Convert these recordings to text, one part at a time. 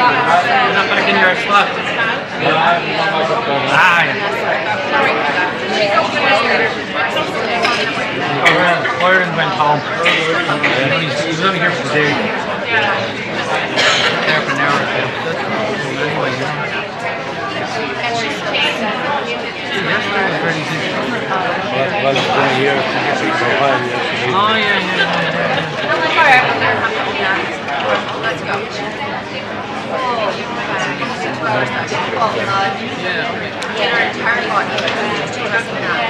not back in your slot. Warren went home. He's only here for the day. There for an hour or so. Anyway, yesterday was really good. Well, it's been a year since it's so high. Oh, yeah. Let's go. Get our entire body. Just two of us in that.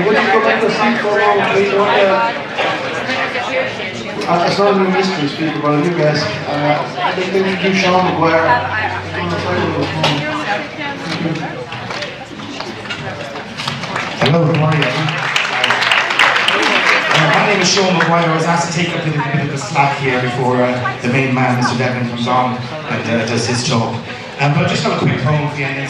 Would you go back to sleep for a moment, please? It's not a new mystery speaker, but a new guest. They will do Sean McGuire. Hello, good morning. My name is Sean McGuire. I was asked to take up a little bit of the slack here before the main man, Mr. Devlin, comes on and does his talk. But I just got a quick poem for you, and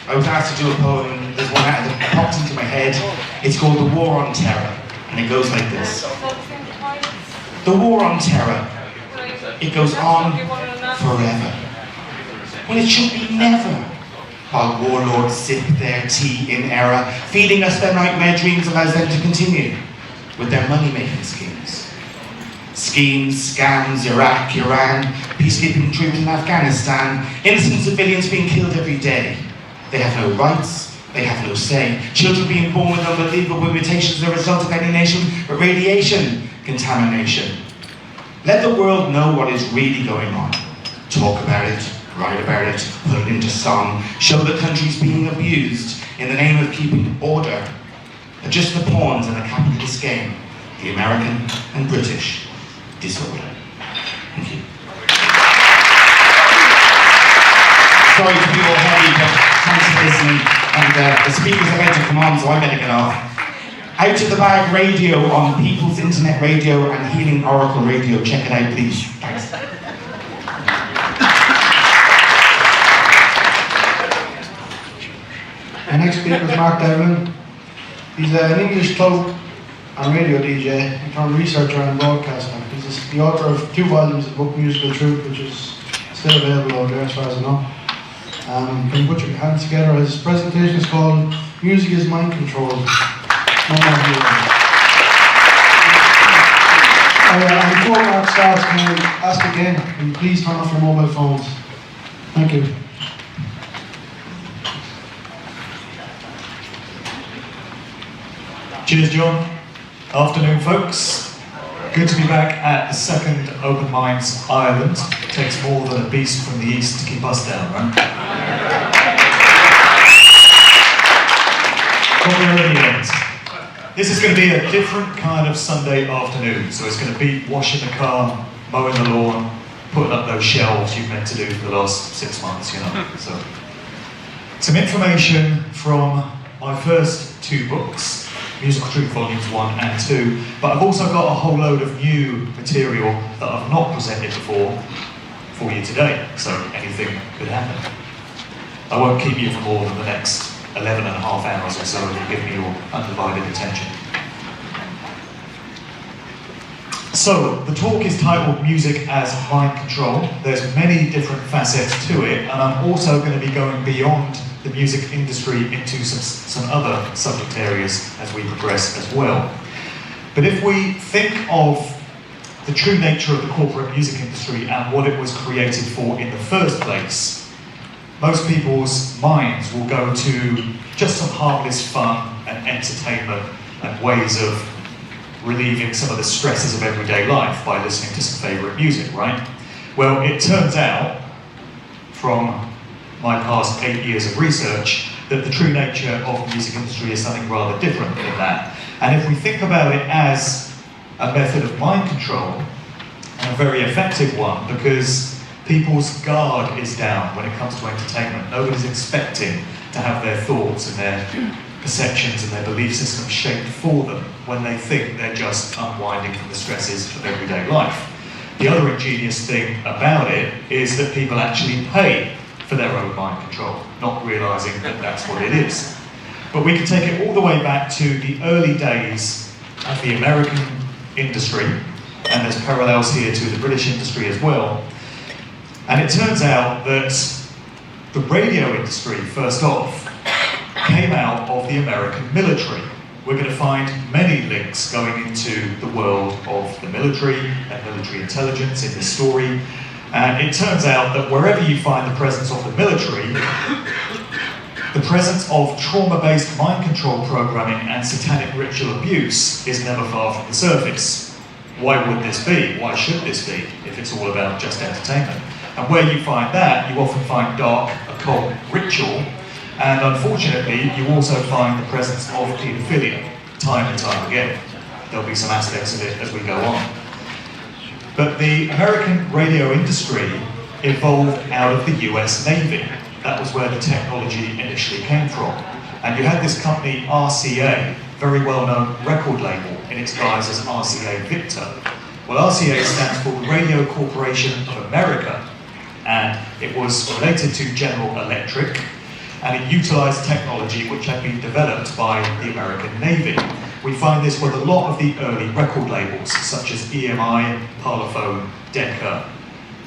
I was asked to do a poem, and there's one that popped into my head. It's called The War on Terror, and it goes like this. The war on terror, it goes on forever, when it should be never, while warlords sip their tea in error, feeding us their nightmare dreams allows them to continue with their money-making schemes. Schemes, scams, Iraq, Iran, peacekeeping troops in Afghanistan, innocent civilians being killed every day. They have no rights, they have no say. Children being born with unbelievable mutations as a result of alienation, but radiation contamination. Let the world know what is really going on. Talk about it, write about it, put it into song. Show the countries being abused in the name of keeping order. Are just the pawns in a capitalist game, the American and British disorder. Thank you. Sorry to be all heavy, but thanks for listening. And the speaker's about to come on, so I better get off. Out of the Bag Radio on People's Internet Radio and Healing Oracle Radio. Check it out, please. Thanks. The next speaker is Mark Devlin. He's an English club and radio DJ, he turned researcher and broadcaster. He's the author of 2 volumes of the book Musical Truth, which is still available out there as far as I know. Can you put your hands together? His presentation is called Music is Mind Control. Before Mark starts, can I ask again, can you please turn off your mobile phones? Thank you. Cheers, John. Afternoon, folks. Good to be back at the second Open Minds Ireland. It takes more than a beast from the east to keep us down, right? Got there in the end. This is going to be a different kind of Sunday afternoon, so it's going to be washing the car, mowing the lawn, putting up those shelves you've meant to do for the last 6 months, you know. So, some information from my first 2 books, Musical Truth Volumes 1 and 2, but I've also got a whole load of new material that I've not presented before for you today, so anything could happen. I won't keep you for more than the next 11 and a half hours or so if you give me your undivided attention. So, the talk is titled Music as Mind Control. There's many different facets to it, and I'm also going to be going beyond the music industry into some other subject areas as we progress as well. But if we think of the true nature of the corporate music industry and what it was created for in the first place, most people's minds will go to just some harmless fun and entertainment and ways of relieving some of the stresses of everyday life by listening to some favourite music, right? Well, it turns out, from my past 8 years of research, that the true nature of the music industry is something rather different than that. And if we think about it as a method of mind control, and a very effective one, because people's guard is down when it comes to entertainment. Nobody's expecting to have their thoughts and their perceptions and their belief systems shaped for them when they think they're just unwinding from the stresses of everyday life. The other ingenious thing about it is that people actually pay for their own mind control, not realising that that's what it is. But we can take it all the way back to the early days of the American industry, and there's parallels here to the British industry as well. And it turns out that the radio industry, first off, came out of the American military. We're going to find many links going into the world of the military and military intelligence in this story. And it turns out that wherever you find the presence of the military, the presence of trauma-based mind control programming and satanic ritual abuse is never far from the surface. Why would this be? Why should this be, if it's all about just entertainment? And where you find that, you often find dark, occult ritual, and unfortunately, you also find the presence of paedophilia, time and time again. There'll be some aspects of it as we go on. But the American radio industry evolved out of the US Navy. That was where the technology initially came from. And you had this company, RCA, very well-known record label in its guise as RCA Victor. Well, RCA stands for Radio Corporation of America, and it was related to General Electric, and it utilized technology which had been developed by the American Navy. We find this with a lot of the early record labels, such as EMI, Parlophone, Decca.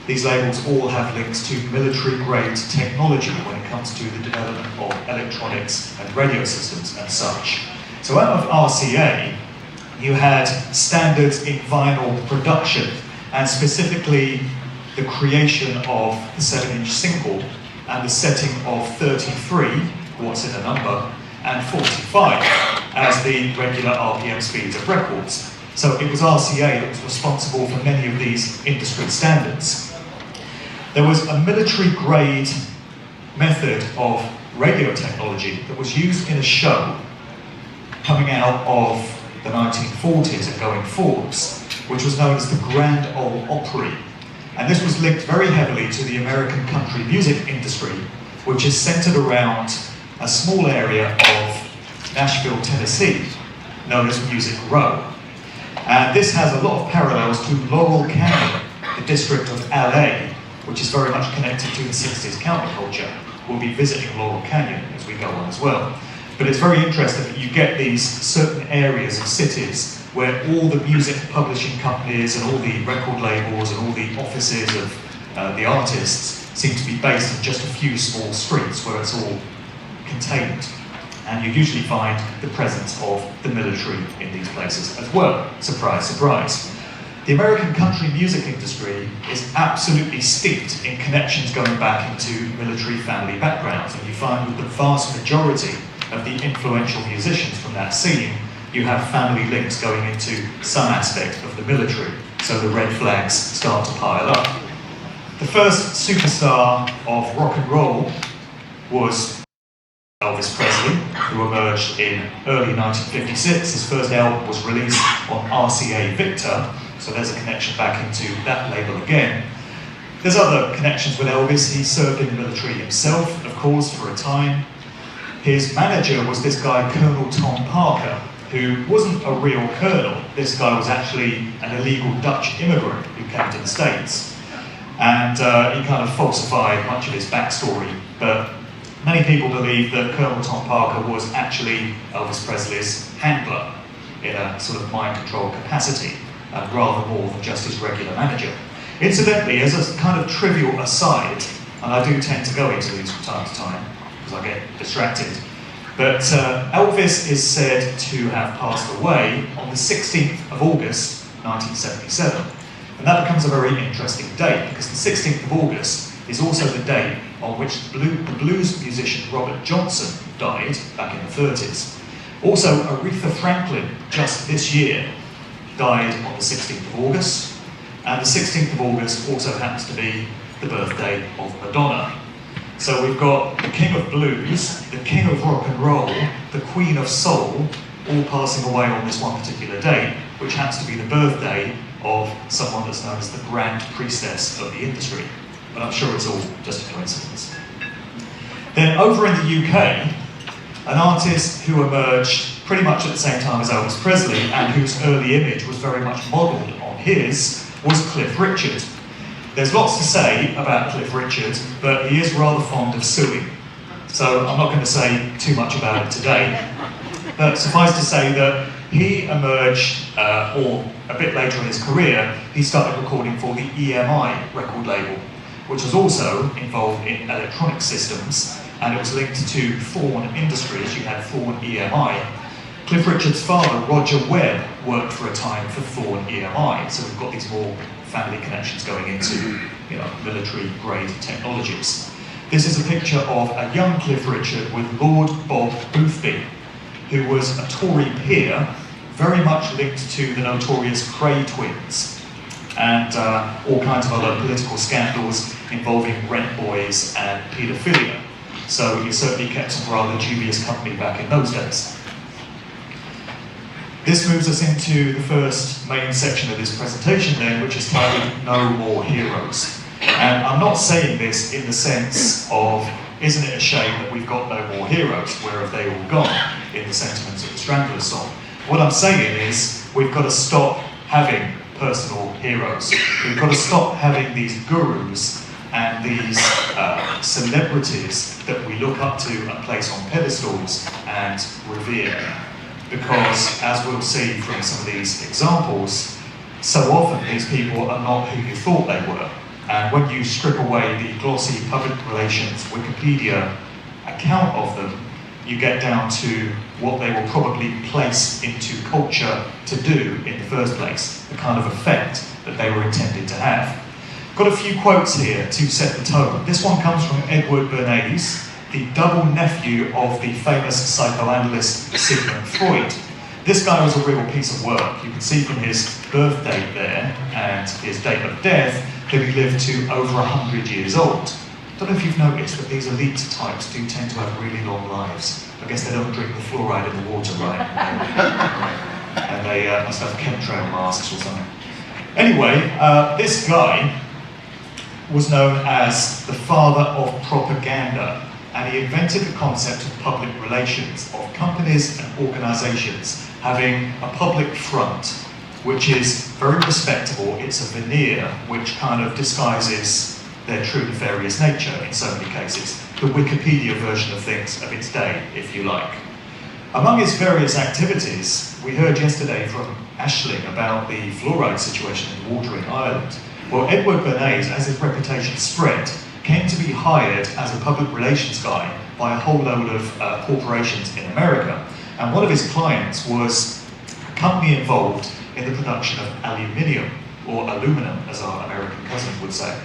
These labels all have links to military-grade technology when it comes to the development of electronics and radio systems and such. So out of RCA, you had standards in vinyl production, and specifically the creation of the 7-inch single and the setting of 33, what's in a number, and 45 as the regular RPM speeds of records. So it was RCA that was responsible for many of these industry standards. There was a military-grade method of radio technology that was used in a show coming out of the 1940s and going forwards, which was known as the Grand Ole Opry. And this was linked very heavily to the American country music industry, which is centered around a small area of Nashville, Tennessee, known as Music Row. And this has a lot of parallels to Laurel Canyon, the district of LA, which is very much connected to the 60s counterculture. We'll be visiting Laurel Canyon as we go on as well. But it's very interesting that you get these certain areas of cities where all the music publishing companies and all the record labels and all the offices of the artists seem to be based in just a few small streets where it's all contained. And you usually find the presence of the military in these places as well. Surprise, surprise. The American country music industry is absolutely steeped in connections going back into military family backgrounds, and you find with the vast majority of the influential musicians from that scene, you have family links going into some aspect of the military, so the red flags start to pile up. The first superstar of rock and roll was Elvis Presley, who emerged in early 1956. His first album was released on RCA Victor, so there's a connection back into that label again. There's other connections with Elvis. He served in the military himself, of course, for a time. His manager was this guy, Colonel Tom Parker, who wasn't a real colonel. This guy was actually an illegal Dutch immigrant who came to the States. And he kind of falsified much of his backstory, but many people believe that Colonel Tom Parker was actually Elvis Presley's handler in a sort of mind control capacity, rather more than just his regular manager. Incidentally, as a kind of trivial aside, and I do tend to go into these from time to time, because I get distracted, but Elvis is said to have passed away on the 16th of August, 1977. And that becomes a very interesting date, because the 16th of August is also the date on which the blues musician Robert Johnson died back in the 30s. Also, Aretha Franklin, just this year, died on the 16th of August, and the 16th of August also happens to be the birthday of Madonna. So we've got the king of blues, the king of rock and roll, the queen of soul, all passing away on this one particular date, which happens to be the birthday of someone that's known as the Grand Priestess of the industry. But I'm sure it's all just a coincidence. Then over in the UK, an artist who emerged pretty much at the same time as Elvis Presley, and whose early image was very much modelled on his, was Cliff Richard. There's lots to say about Cliff Richard, but he is rather fond of suing. So I'm not going to say too much about it today, but suffice to say that he emerged, or a bit later in his career, he started recording for the EMI record label, which was also involved in electronic systems, and it was linked to Thorn Industries. You had Thorn EMI. Cliff Richard's father, Roger Webb, worked for a time for Thorn EMI, so we've got these more family connections going into, military-grade technologies. This is a picture of a young Cliff Richard with Lord Bob Boothby, who was a Tory peer, very much linked to the notorious Cray twins, and all kinds of other political scandals involving rent boys and paedophilia. So he certainly kept some rather dubious company back in those days. This moves us into the first main section of this presentation then, which is titled No More Heroes. And I'm not saying this in the sense of, isn't it a shame that we've got no more heroes, where have they all gone, in the sentiments of the Stranglers song. What I'm saying is, we've got to stop having personal heroes. We've got to stop having these gurus and these celebrities that we look up to and place on pedestals and revere. Because, as we'll see from some of these examples, so often these people are not who you thought they were. And when you strip away the glossy public relations Wikipedia account of them, you get down to what they were probably placed into culture to do in the first place, the kind of effect that they were intended to have. Got a few quotes here to set the tone. This one comes from Edward Bernays, the double nephew of the famous psychoanalyst Sigmund Freud. This guy was a real piece of work. You can see from his birth date there and his date of death that he lived to over 100 years old. I don't know if you've noticed, but these elite types do tend to have really long lives. I guess they don't drink the fluoride in the water, right? And they must have chemtrail masks or something. Anyway, this guy was known as the father of propaganda, and he invented the concept of public relations, of companies and organisations having a public front, which is very respectable. It's a veneer which kind of disguises their true nefarious nature in so many cases. The Wikipedia version of things of its day, if you like. Among his various activities, we heard yesterday from Aisling about the fluoride situation in the water in Ireland. Well, Edward Bernays, as his reputation spread, came to be hired as a public relations guy by a whole load of corporations in America. And one of his clients was a company involved in the production of aluminium, or aluminum, as our American cousins would say.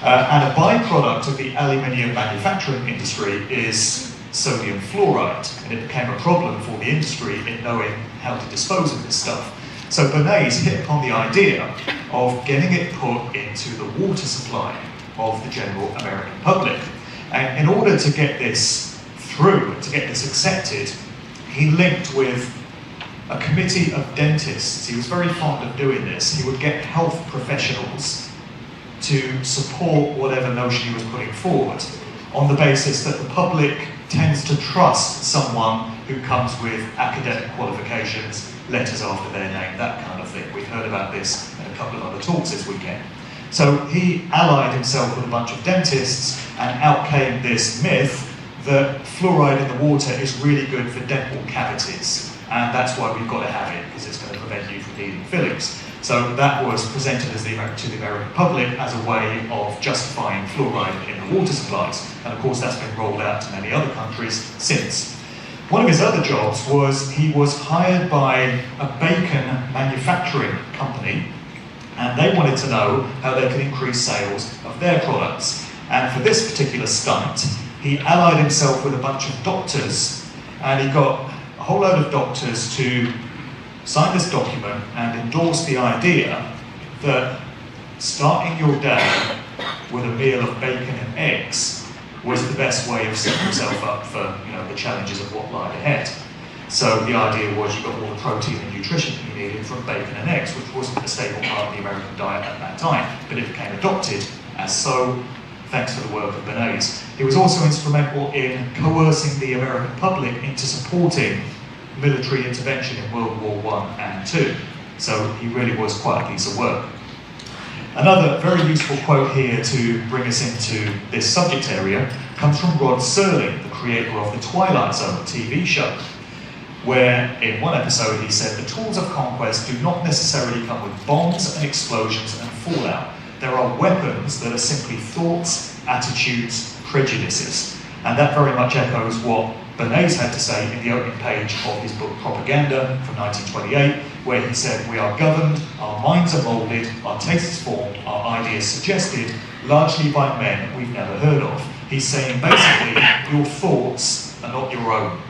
And a byproduct of the aluminium manufacturing industry is sodium fluoride, and it became a problem for the industry in knowing how to dispose of this stuff. So Bernays hit upon the idea of getting it put into the water supply of the general American public. And in order to get this through, to get this accepted, he linked with a committee of dentists. He was very fond of doing this. He would get health professionals to support whatever notion he was putting forward, on the basis that the public tends to trust someone who comes with academic qualifications, letters after their name, that kind of thing. We've heard about this in a couple of other talks this weekend. So he allied himself with a bunch of dentists, and out came this myth that fluoride in the water is really good for dental cavities, and that's why we've got to have it, because it's going to prevent you from needing fillings. So that was presented as to the American public as a way of justifying fluoride in the water supplies, and of course that's been rolled out to many other countries since. One of his other jobs was he was hired by a bacon manufacturing company, and they wanted to know how they could increase sales of their products. And for this particular stunt, he allied himself with a bunch of doctors, and he got a whole load of doctors to sign this document and endorse the idea that starting your day with a meal of bacon and eggs was the best way of setting yourself up for the challenges of what lied ahead. So the idea was you got all the protein and nutrition you needed from bacon and eggs, which wasn't a staple part of the American diet at that time, but it became adopted as so, thanks to the work of Bernays. He was also instrumental in coercing the American public into supporting military intervention in World War I and II. So he really was quite a piece of work. Another very useful quote here to bring us into this subject area comes from Rod Serling, the creator of the Twilight Zone TV show, where in one episode he said, the tools of conquest do not necessarily come with bombs and explosions and fallout. There are weapons that are simply thoughts, attitudes, prejudices. And that very much echoes what Bernays had to say in the opening page of his book Propaganda from 1928, where he said, we are governed, our minds are moulded, our tastes formed, our ideas suggested, largely by men we've never heard of. He's saying basically, your thoughts are not your own.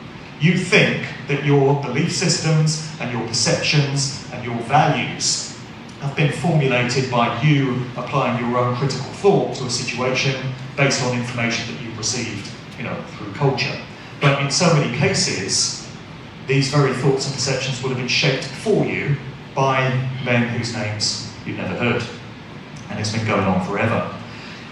You think that your belief systems and your perceptions and your values have been formulated by you applying your own critical thought to a situation based on information that you've received, through culture. But in so many cases, these very thoughts and perceptions would have been shaped for you by men whose names you've never heard. And it's been going on forever.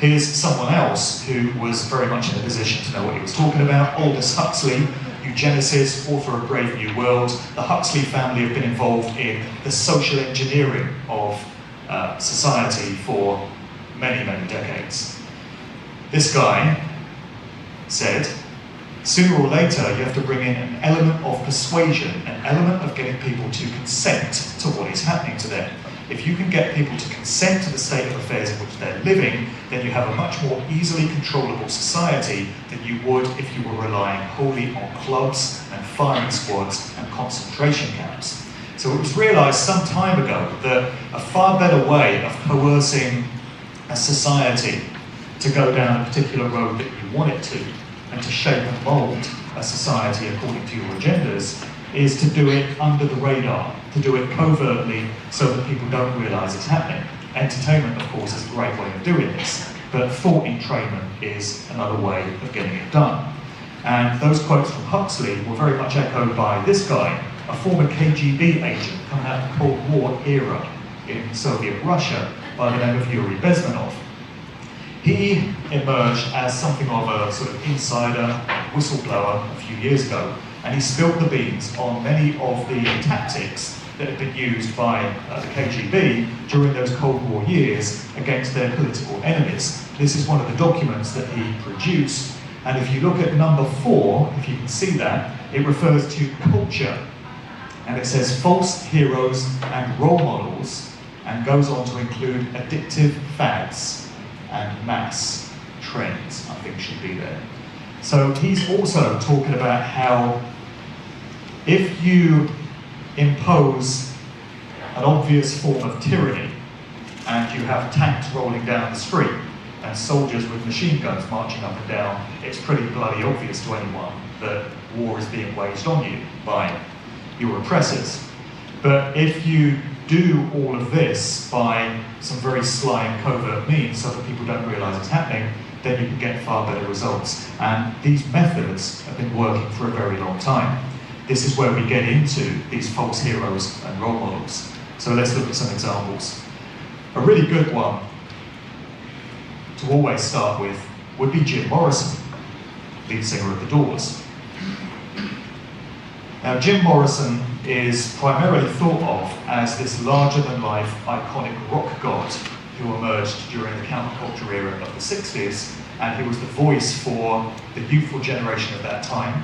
Here's someone else who was very much in a position to know what he was talking about, Aldous Huxley, eugenicist, author of Brave New World. The Huxley family have been involved in the social engineering of society for many, many decades. This guy said, sooner or later you have to bring in an element of persuasion, an element of getting people to consent to what is happening to them. If you can get people to consent to the state of affairs in which they're living, then you have a much more easily controllable society than you would if you were relying wholly on clubs and firing squads and concentration camps. So it was realised some time ago that a far better way of coercing a society to go down a particular road that you want it to, and to shape and mould a society according to your agendas, is to do it under the radar, to do it covertly so that people don't realise it's happening. Entertainment, of course, is a great way of doing this, but thought entrainment is another way of getting it done. And those quotes from Huxley were very much echoed by this guy, a former KGB agent coming out of the Cold War era in Soviet Russia by the name of Yuri Bezmenov. He emerged as something of a sort of insider, whistleblower a few years ago, and he spilled the beans on many of the tactics that had been used by the KGB during those Cold War years against their political enemies. This is one of the documents that he produced, and if you look at number 4, if you can see that, it refers to culture, and it says false heroes and role models, and goes on to include addictive fads and mass trends, I think should be there. So he's also talking about how if you impose an obvious form of tyranny and you have tanks rolling down the street and soldiers with machine guns marching up and down, it's pretty bloody obvious to anyone that war is being waged on you by your oppressors. But if you do all of this by some very sly and covert means so that people don't realise it's happening, then you can get far better results. And these methods have been working for a very long time. This is where we get into these false heroes and role models. So let's look at some examples. A really good one to always start with would be Jim Morrison, lead singer of The Doors. Now, Jim Morrison is primarily thought of as this larger-than-life iconic rock god who emerged during the counterculture era of the 60s, and he was the voice for the youthful generation of that time.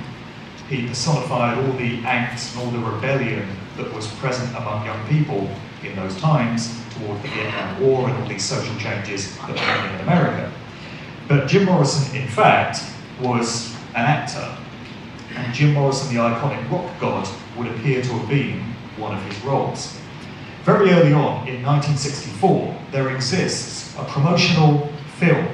He personified all the angst and all the rebellion that was present among young people in those times toward the Vietnam War and all these social changes that were happening in America. But Jim Morrison, in fact, was an actor. And Jim Morrison, the iconic rock god, would appear to have been one of his roles. Very early on, in 1964, there exists a promotional film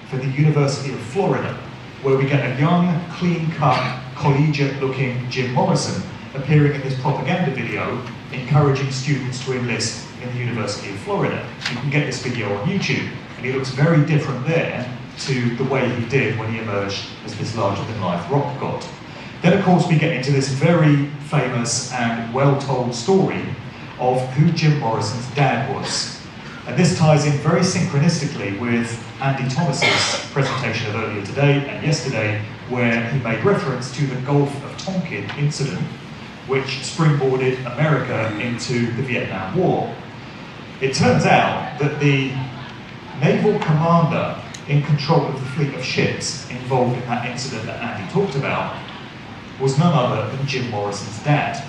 for the University of Florida, where we get a young, clean-cut, collegiate-looking Jim Morrison appearing in this propaganda video, encouraging students to enlist in the University of Florida. You can get this video on YouTube, and he looks very different there to the way he did when he emerged as this larger-than-life rock god. Then, of course, we get into this very famous and well-told story of who Jim Morrison's dad was. And this ties in very synchronistically with Andy Thomas's presentation of earlier today and yesterday, where he made reference to the Gulf of Tonkin incident, which springboarded America into the Vietnam War. It turns out that the naval commander in control of the fleet of ships involved in that incident that Andy talked about was none other than Jim Morrison's dad.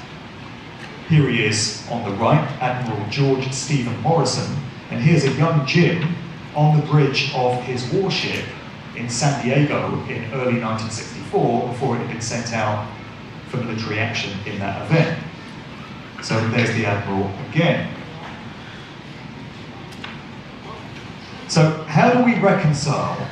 Here he is on the right, Admiral George Stephen Morrison, and here's a young Jim on the bridge of his warship in San Diego in early 1964 before it had been sent out for military action in that event. So there's the Admiral again. So how do we reconcile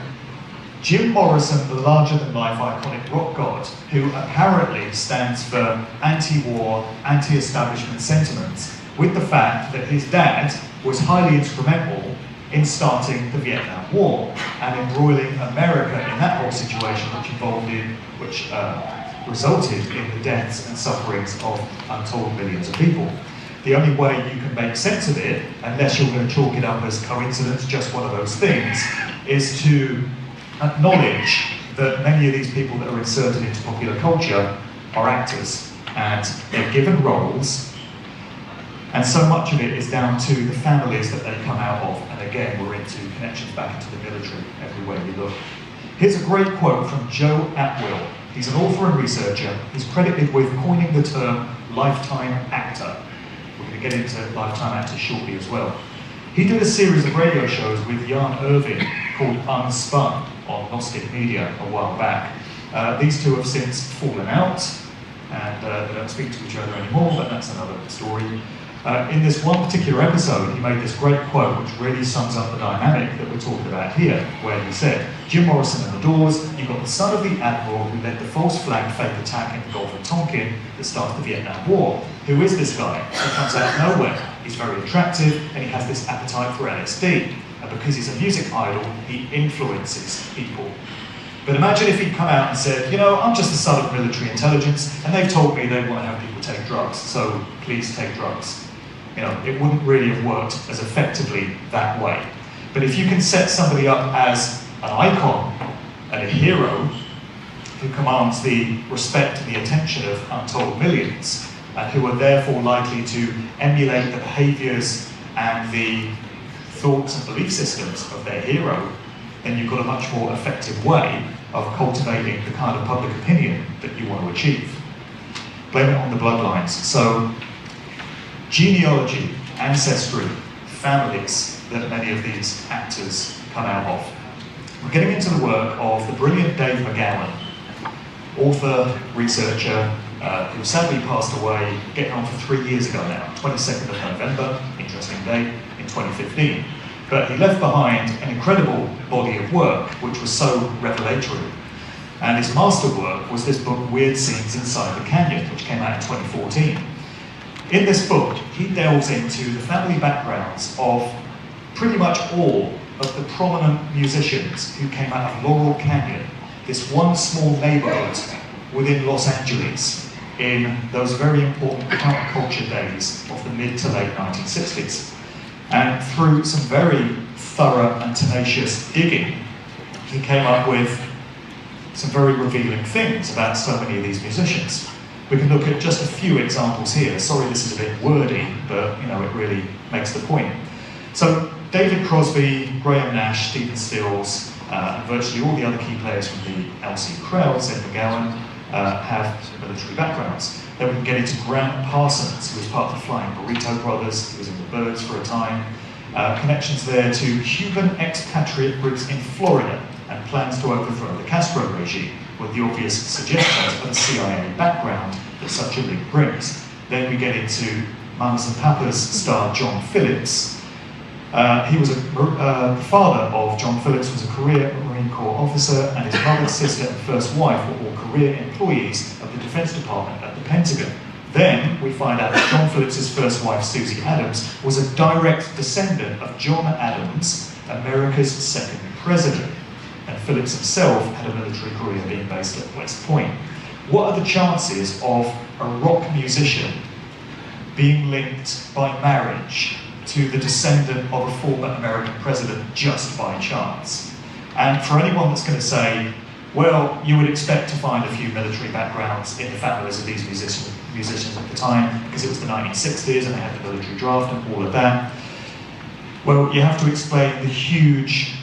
Jim Morrison, the larger-than-life iconic rock god, who apparently stands for anti-war, anti-establishment sentiments, with the fact that his dad was highly instrumental in starting the Vietnam War and embroiling America in that whole situation, which resulted in the deaths and sufferings of untold millions of people. The only way you can make sense of it, unless you're going to chalk it up as coincidence, just one of those things, is to acknowledge that many of these people that are inserted into popular culture are actors and they're given roles, and so much of it is down to the families that they come out of, and again we're into connections back into the military everywhere you look. Here's a great quote from Joe Atwill. He's an author and researcher. He's credited with coining the term lifetime actor. We're going to get into lifetime actors shortly as well. He did a series of radio shows with Jan Irvin called Unspun on Gnostic Media a while back. These two have since fallen out and they don't speak to each other anymore, but that's another story. In this one particular episode, he made this great quote which really sums up the dynamic that we're talking about here, where he said, Jim Morrison and the Doors, you've got the son of the Admiral who led the false flag fake attack in the Gulf of Tonkin that started the Vietnam War. Who is this guy? He comes out of nowhere. He's very attractive and he has this appetite for LSD. And because he's a music idol, he influences people. But imagine if he'd come out and said, you know, I'm just the son of military intelligence and they've told me they want to have people take drugs, so please take drugs. You know, it wouldn't really have worked as effectively that way. But if you can set somebody up as an icon and a hero who commands the respect and the attention of untold millions, and who are therefore likely to emulate the behaviours and the thoughts and belief systems of their hero, then you've got a much more effective way of cultivating the kind of public opinion that you want to achieve. Blame it on the bloodlines. So, genealogy, ancestry, families that many of these actors come out of. We're getting into the work of the brilliant Dave McGowan, author, researcher, who sadly passed away getting on for 3 years ago now, 22nd of November, interesting date, in 2015. But he left behind an incredible body of work which was so revelatory. And his masterwork was this book, Weird Scenes Inside the Canyon, which came out in 2014. In this book, he delves into the family backgrounds of pretty much all of the prominent musicians who came out of Laurel Canyon, this one small neighborhood within Los Angeles in those very important counterculture days of the mid to late 1960s. And through some very thorough and tenacious digging, he came up with some very revealing things about so many of these musicians. We can look at just a few examples here. Sorry this is a bit wordy, but you know it really makes the point. So David Crosby, Graham Nash, Stephen Stills, and virtually all the other key players from the LC crowd, Ed McGowan, have military backgrounds. Then we can get into Grant Parsons, who was part of the Flying Burrito Brothers, he was in the Byrds for a time. Connections there to Cuban expatriate groups in Florida and plans to overthrow the Castro regime, with the obvious suggestions of the CIA background that such a link brings. Then we get into Mamas and Papas star John Phillips. He was the father of John Phillips was a career Marine Corps officer, and his mother, sister, and first wife were all career employees of the Defense Department at the Pentagon. Then we find out that John Phillips's first wife, Susie Adams, was a direct descendant of John Adams, America's second president. And Phillips himself had a military career being based at West Point. What are the chances of a rock musician being linked by marriage to the descendant of a former American president just by chance? And for anyone that's going to say, well, you would expect to find a few military backgrounds in the families of these musicians at the time, because it was the 1960s and they had the military draft and all of that. Well, you have to explain the huge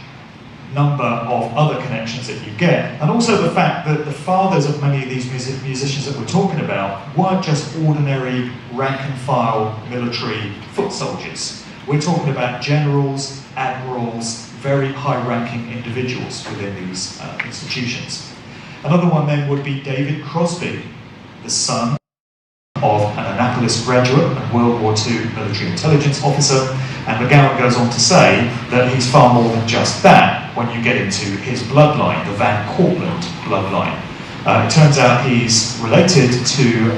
number of other connections that you get, and also the fact that the fathers of many of these musicians that we're talking about weren't just ordinary rank-and-file military foot soldiers. We're talking about generals, admirals, very high-ranking individuals within these institutions. Another one then would be David Crosby, the son of an Annapolis graduate and World War II military intelligence officer, and McGowan goes on to say that he's far more than just that when you get into his bloodline, the Van Cortlandt bloodline. It turns out he's related to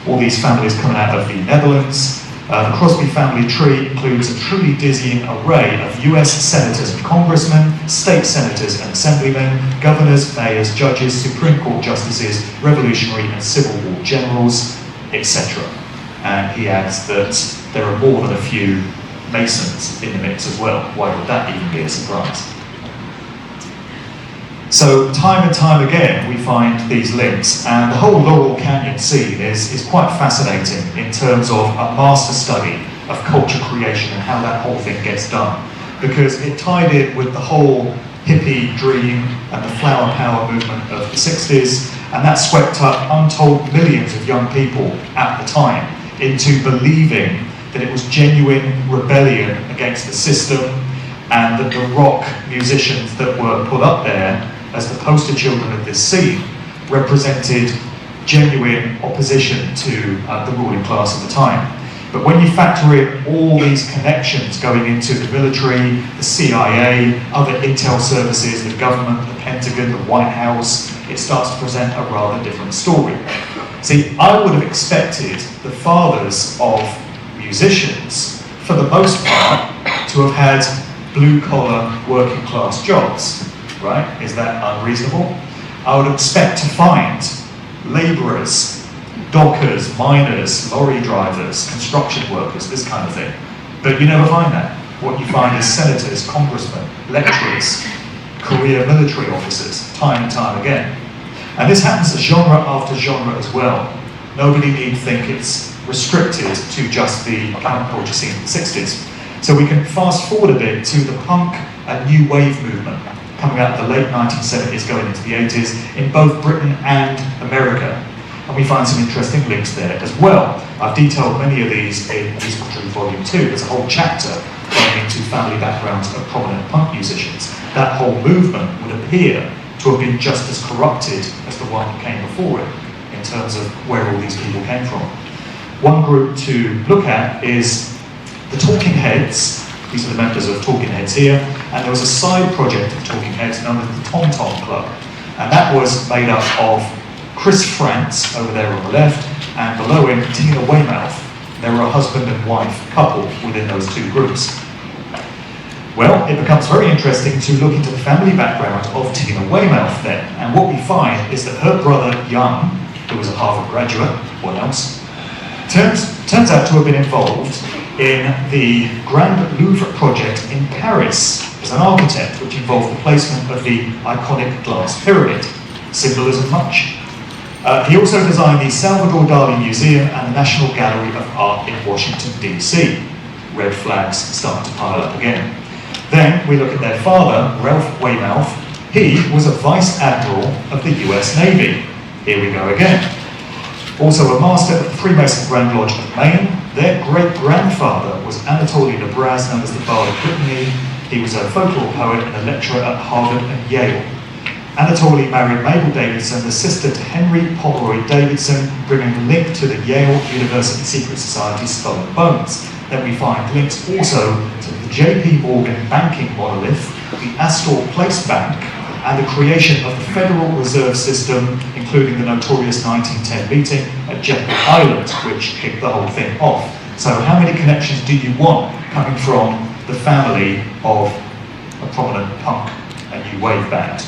all these families coming out of the Netherlands. The Crosby family tree includes a truly dizzying array of US senators and congressmen, state senators and assemblymen, governors, mayors, judges, Supreme Court justices, revolutionary and Civil War generals, etc. And he adds that there are more than a few Masons in the mix as well. Why would that even be a surprise? So time and time again we find these links, and the whole Laurel Canyon scene is quite fascinating in terms of a master study of culture creation and how that whole thing gets done, because it tied in with the whole hippie dream and the flower power movement of the 60s, and that swept up untold millions of young people at the time into believing that it was genuine rebellion against the system, and that the rock musicians that were put up there as the poster children of this scene represented genuine opposition to the ruling class of the time. But when you factor in all these connections going into the military, the CIA, other intel services, the government, the Pentagon, the White House, it starts to present a rather different story. See, I would have expected the fathers of musicians, for the most part, to have had blue-collar working class jobs. Right? Is that unreasonable? I would expect to find labourers, dockers, miners, lorry drivers, construction workers, this kind of thing. But you never find that. What you find is senators, congressmen, lecturers, career military officers, time and time again. And this happens genre after genre as well. Nobody need think it's restricted to just the counterculture scene of the 60s. So we can fast forward a bit to the punk and new wave movement, coming out of the late 1970s, going into the 80s, in both Britain and America. And we find some interesting links there as well. I've detailed many of these in Musical Truth Volume 2. There's a whole chapter going into family backgrounds of prominent punk musicians. That whole movement would appear to have been just as corrupted as the one that came before it, in terms of where all these people came from. One group to look at is the Talking Heads. These are the members of Talking Heads here, and there was a side project of Talking Heads known as the Tom Tom Club, and that was made up of Chris Frantz over there on the left, and below him Tina Weymouth. There were a husband and wife couple within those two groups. Well, it becomes very interesting to look into the family background of Tina Weymouth then, and what we find is that her brother Young, who was a Harvard graduate, what else, turns out to have been involved in the Grand Louvre project in Paris as an architect, which involved the placement of the iconic glass pyramid. Symbolism much? He also designed the Salvador Dali Museum and the National Gallery of Art in Washington, D.C. Red flags starting to pile up again. Then we look at their father, Ralph Weymouth. He was a Vice Admiral of the US Navy. Here we go again. Also a master of the Freemason Grand Lodge of Maine. Their great-grandfather was Anatoly Nebraz, known as the Bard of Brittany. He was a folklore poet and a lecturer at Harvard and Yale. Anatoly married Mabel Davidson, the sister to Henry Pomeroy Davidson, bringing a link to the Yale University Secret Society's Skull and Bones. Then we find links also to the J.P. Morgan banking monolith, the Astor Place Bank, and the creation of the Federal Reserve System, including the notorious 1910 meeting at Jekyll Island, which kicked the whole thing off. So how many connections do you want coming from the family of a prominent punk and new wave band?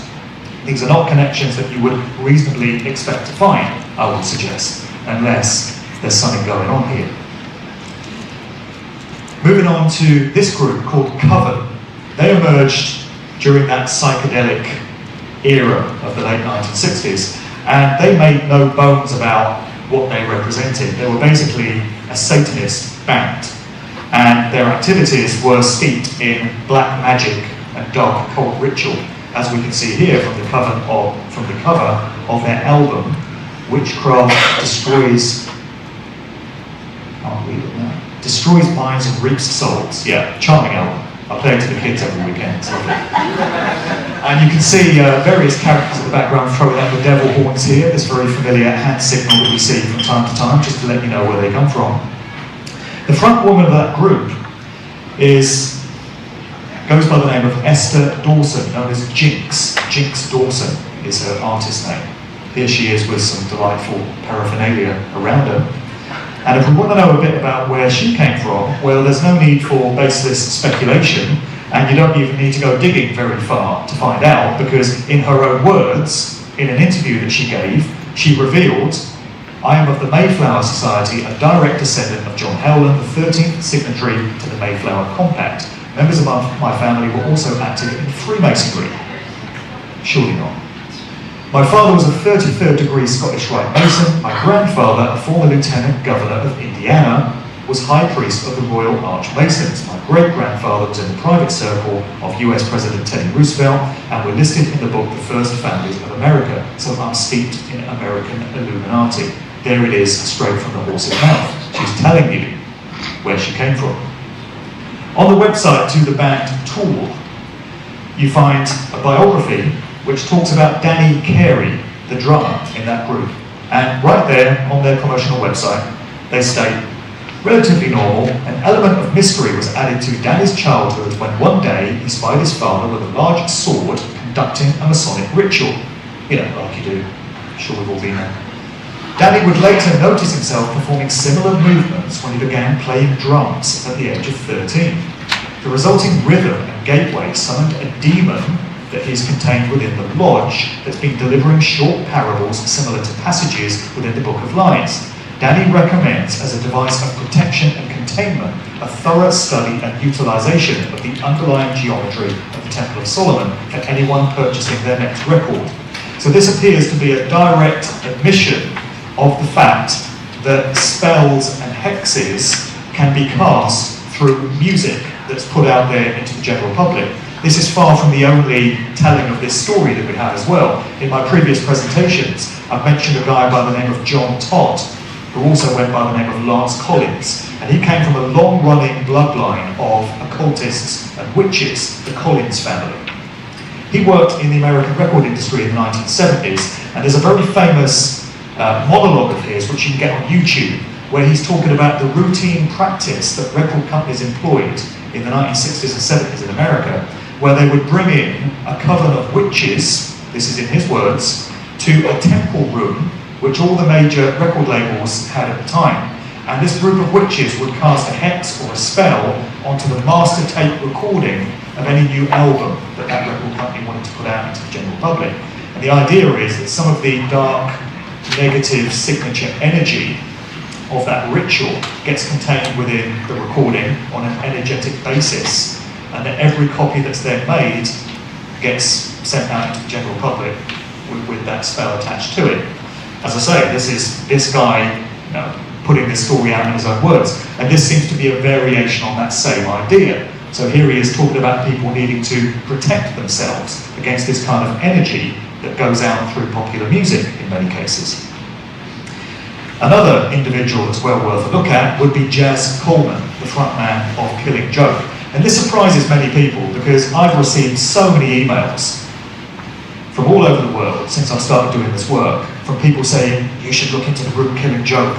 These are not connections that you would reasonably expect to find, I would suggest, unless there's something going on here. Moving on to this group called Coven. They emerged during that psychedelic era of the late 1960s, and they made no bones about what they represented. They were basically a Satanist band, and their activities were steeped in black magic and dark occult ritual, as we can see here from the cover of their album, Witchcraft Destroys. Can't read it now. Destroys minds and reaps souls. Yeah, charming album. I play it to the kids every weekend. It's lovely. And you can see various characters in the background throwing out the devil horns here. This very familiar hand signal that we see from time to time, just to let you know where they come from. The front woman of that group goes by the name of Esther Dawson, known as Jinx. Jinx Dawson is her artist name. Here she is with some delightful paraphernalia around her. And if we want to know a bit about where she came from, well, there's no need for baseless speculation, and you don't even need to go digging very far to find out, because in her own words, in an interview that she gave, she revealed, "I am of the Mayflower Society, a direct descendant of John Howland, the 13th signatory to the Mayflower Compact. Members of my family were also active in Freemasonry." Surely not. "My father was a 33rd degree Scottish Rite Mason. My grandfather, a former Lieutenant Governor of Indiana, was High Priest of the Royal Archmasons. My great-grandfather was in the private circle of US President Teddy Roosevelt, and were listed in the book The First Families of America, so I'm steeped in American Illuminati." There it is, straight from the horse's mouth. She's telling you where she came from. On the website to the band Tool, you find a biography which talks about Danny Carey, the drummer in that group. And right there on their promotional website, they state, "Relatively normal, an element of mystery was added to Danny's childhood when one day he spied his father with a large sword conducting a Masonic ritual." You know, like you do. I'm sure we've all been there. Danny would later notice himself performing similar movements when he began playing drums at the age of 13. The resulting rhythm and gateway summoned a demon that is contained within the lodge that's been delivering short parables similar to passages within the Book of Lies. Danny recommends, as a device of protection and containment, a thorough study and utilization of the underlying geometry of the Temple of Solomon for anyone purchasing their next record. So this appears to be a direct admission of the fact that spells and hexes can be cast through music that's put out there into the general public. This is far from the only telling of this story that we have as well. In my previous presentations, I've mentioned a guy by the name of John Todd, who also went by the name of Lance Collins, and he came from a long-running bloodline of occultists and witches, the Collins family. He worked in the American record industry in the 1970s, and there's a very famous monologue of his, which you can get on YouTube, where he's talking about the routine practice that record companies employed in the 1960s and 70s in America, where they would bring in a coven of witches, this is in his words, to a temple room, which all the major record labels had at the time. And this group of witches would cast a hex or a spell onto the master tape recording of any new album that that record company wanted to put out into the general public. And the idea is that some of the dark, negative signature energy of that ritual gets contained within the recording on an energetic basis, and that every copy that's then made gets sent out into the general public with that spell attached to it. As I say, this is this guy, putting this story out in his own words, and this seems to be a variation on that same idea. So here he is talking about people needing to protect themselves against this kind of energy that goes out through popular music in many cases. Another individual that's well worth a look at would be Jazz Coleman, the frontman of Killing Joke. And this surprises many people because I've received so many emails from all over the world since I started doing this work, from people saying, "You should look into the group Killing Joke.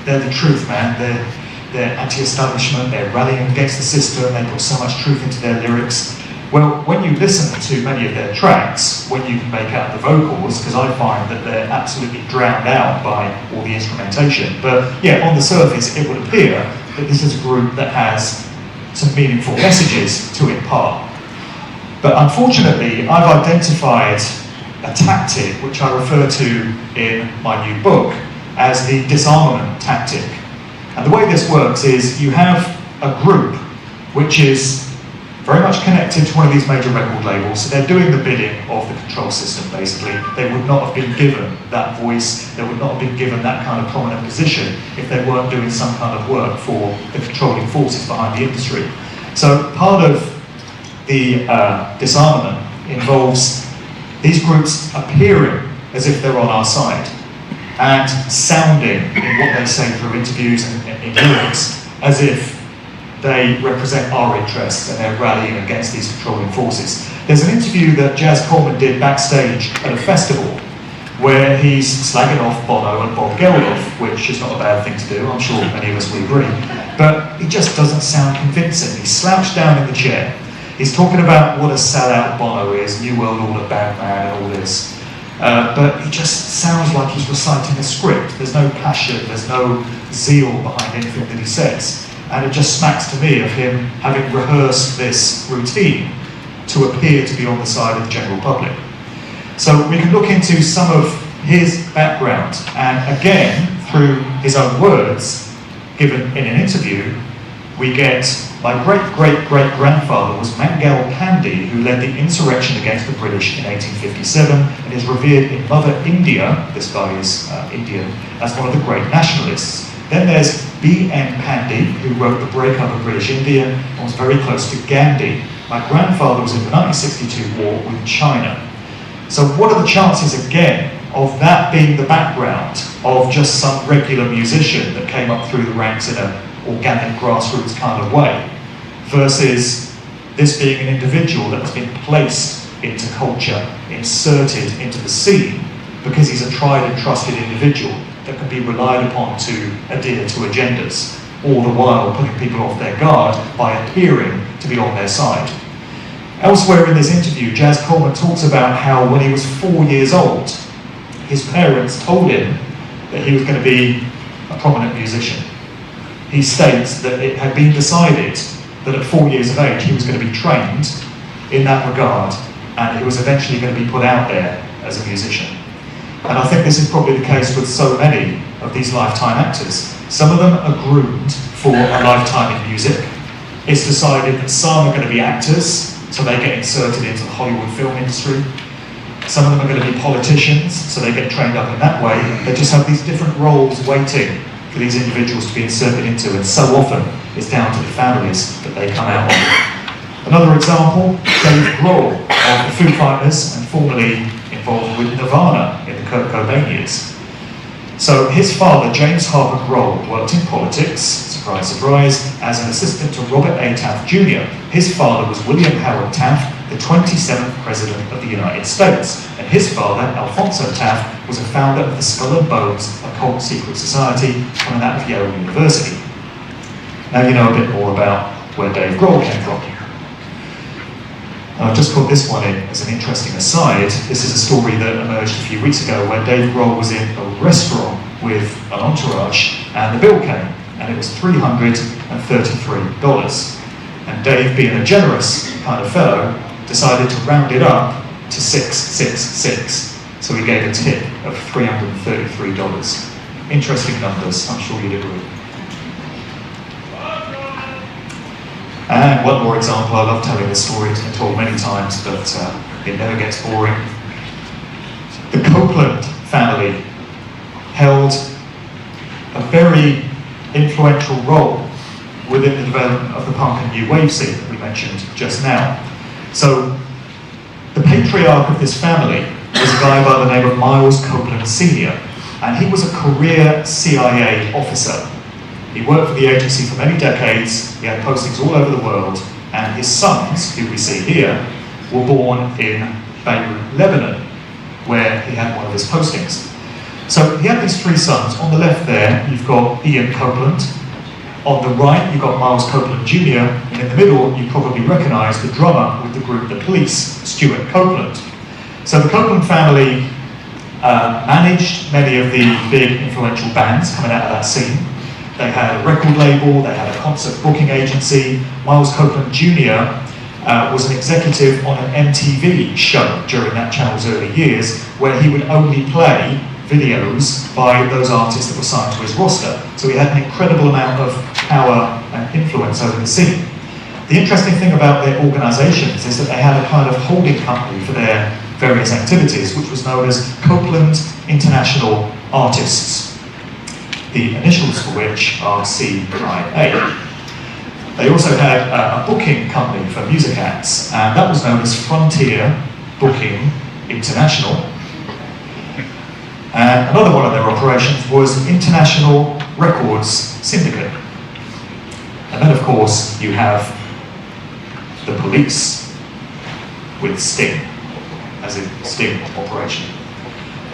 They're the truth, man. They're anti-establishment, they're rallying against the system, they put so much truth into their lyrics." Well, when you listen to many of their tracks, when you can make out the vocals, because I find that they're absolutely drowned out by all the instrumentation, but yeah, on the surface it would appear that this is a group that has some meaningful messages to impart. But unfortunately, I've identified a tactic which I refer to in my new book as the Disarmament Tactic. And the way this works is you have a group which is very much connected to one of these major record labels, so they're doing the bidding of the control system basically. They would not have been given that voice, they would not have been given that kind of prominent position if they weren't doing some kind of work for the controlling forces behind the industry. So part of the disarmament involves these groups appearing as if they're on our side and sounding in what they say through interviews and in lyrics as if they represent our interests and they're rallying against these controlling forces. There's an interview that Jazz Coleman did backstage at a festival where he's slagging off Bono and Bob Geldof, which is not a bad thing to do, I'm sure many of us will agree, but he just doesn't sound convincing. He's slouched down in the chair. He's talking about what a sellout Bono is, New World Order bad man and all this. But he just sounds like he's reciting a script. There's no passion, there's no zeal behind anything that he says. And it just smacks to me of him having rehearsed this routine to appear to be on the side of the general public. So we can look into some of his background, and again, through his own words, given in an interview, we get, my great-great-great-grandfather was Mangal Pandey, who led the insurrection against the British in 1857 and is revered in Mother India, this guy is Indian, as one of the great nationalists. Then there's B.N. Pandey, who wrote The Breakup of British India and was very close to Gandhi. My grandfather was in the 1962 war with China. So what are the chances, again, of that being the background of just some regular musician that came up through the ranks in an organic grassroots kind of way, versus this being an individual that has been placed into culture, inserted into the scene, because he's a tried and trusted individual that can be relied upon to adhere to agendas, all the while putting people off their guard by appearing to be on their side. Elsewhere in this interview, Jazz Coleman talks about how when he was 4 years old, his parents told him that he was going to be a prominent musician. He states that it had been decided that at 4 years of age he was going to be trained in that regard, and he was eventually going to be put out there as a musician. And I think this is probably the case with so many of these lifetime actors. Some of them are groomed for a lifetime in music. It's decided that some are going to be actors, so they get inserted into the Hollywood film industry. Some of them are going to be politicians, so they get trained up in that way. They just have these different roles waiting for these individuals to be inserted into, and so often it's down to the families that they come out of. Another example, Dave Grohl of the Foo Fighters, and formerly involved with Nirvana in the Kurt Cobain years. So his father, James Harper Grohl, worked in politics, surprise, surprise, as an assistant to Robert A. Taft Jr. His father was William Howard Taft, the 27th President of the United States. And his father, Alphonso Taft, was a founder of the Skull and Bones Occult Secret Society coming out of Yale University. Now you know a bit more about where Dave Grohl came from. I've just put this one in as an interesting aside. This is a story that emerged a few weeks ago where Dave Grohl was in a restaurant with an entourage and the bill came, and it was $333. And Dave, being a generous kind of fellow, decided to round it up to $666. So he gave a tip of $333. Interesting numbers, I'm sure you'd agree. And one more example, I love telling this story, it's been told many times, but it never gets boring. The Copeland family held a very influential role within the development of the punk and new wave scene that we mentioned just now. So, the patriarch of this family was a guy by the name of Miles Copeland Sr., and he was a career CIA officer. He worked for the agency for many decades, he had postings all over the world, and his sons, who we see here, were born in Beirut, Lebanon, where he had one of his postings. So he had these three sons. On the left there, you've got Ian Copeland. On the right, you've got Miles Copeland Jr., and in the middle, you probably recognise the drummer with the group The Police, Stuart Copeland. So the Copeland family managed many of the big influential bands coming out of that scene. They had a record label, they had a concert booking agency. Miles Copeland Jr. Was an executive on an MTV show during that channel's early years, where he would only play videos by those artists that were signed to his roster. So he had an incredible amount of power and influence over the scene. The interesting thing about their organisations is that they had a kind of holding company for their various activities, which was known as Copeland International Artists, the initials for which are CIA. They also had a booking company for music acts, and that was known as Frontier Booking International. And another one of their operations was International Records Syndicate. And then, of course, you have the police with Sting, as in Sting operation.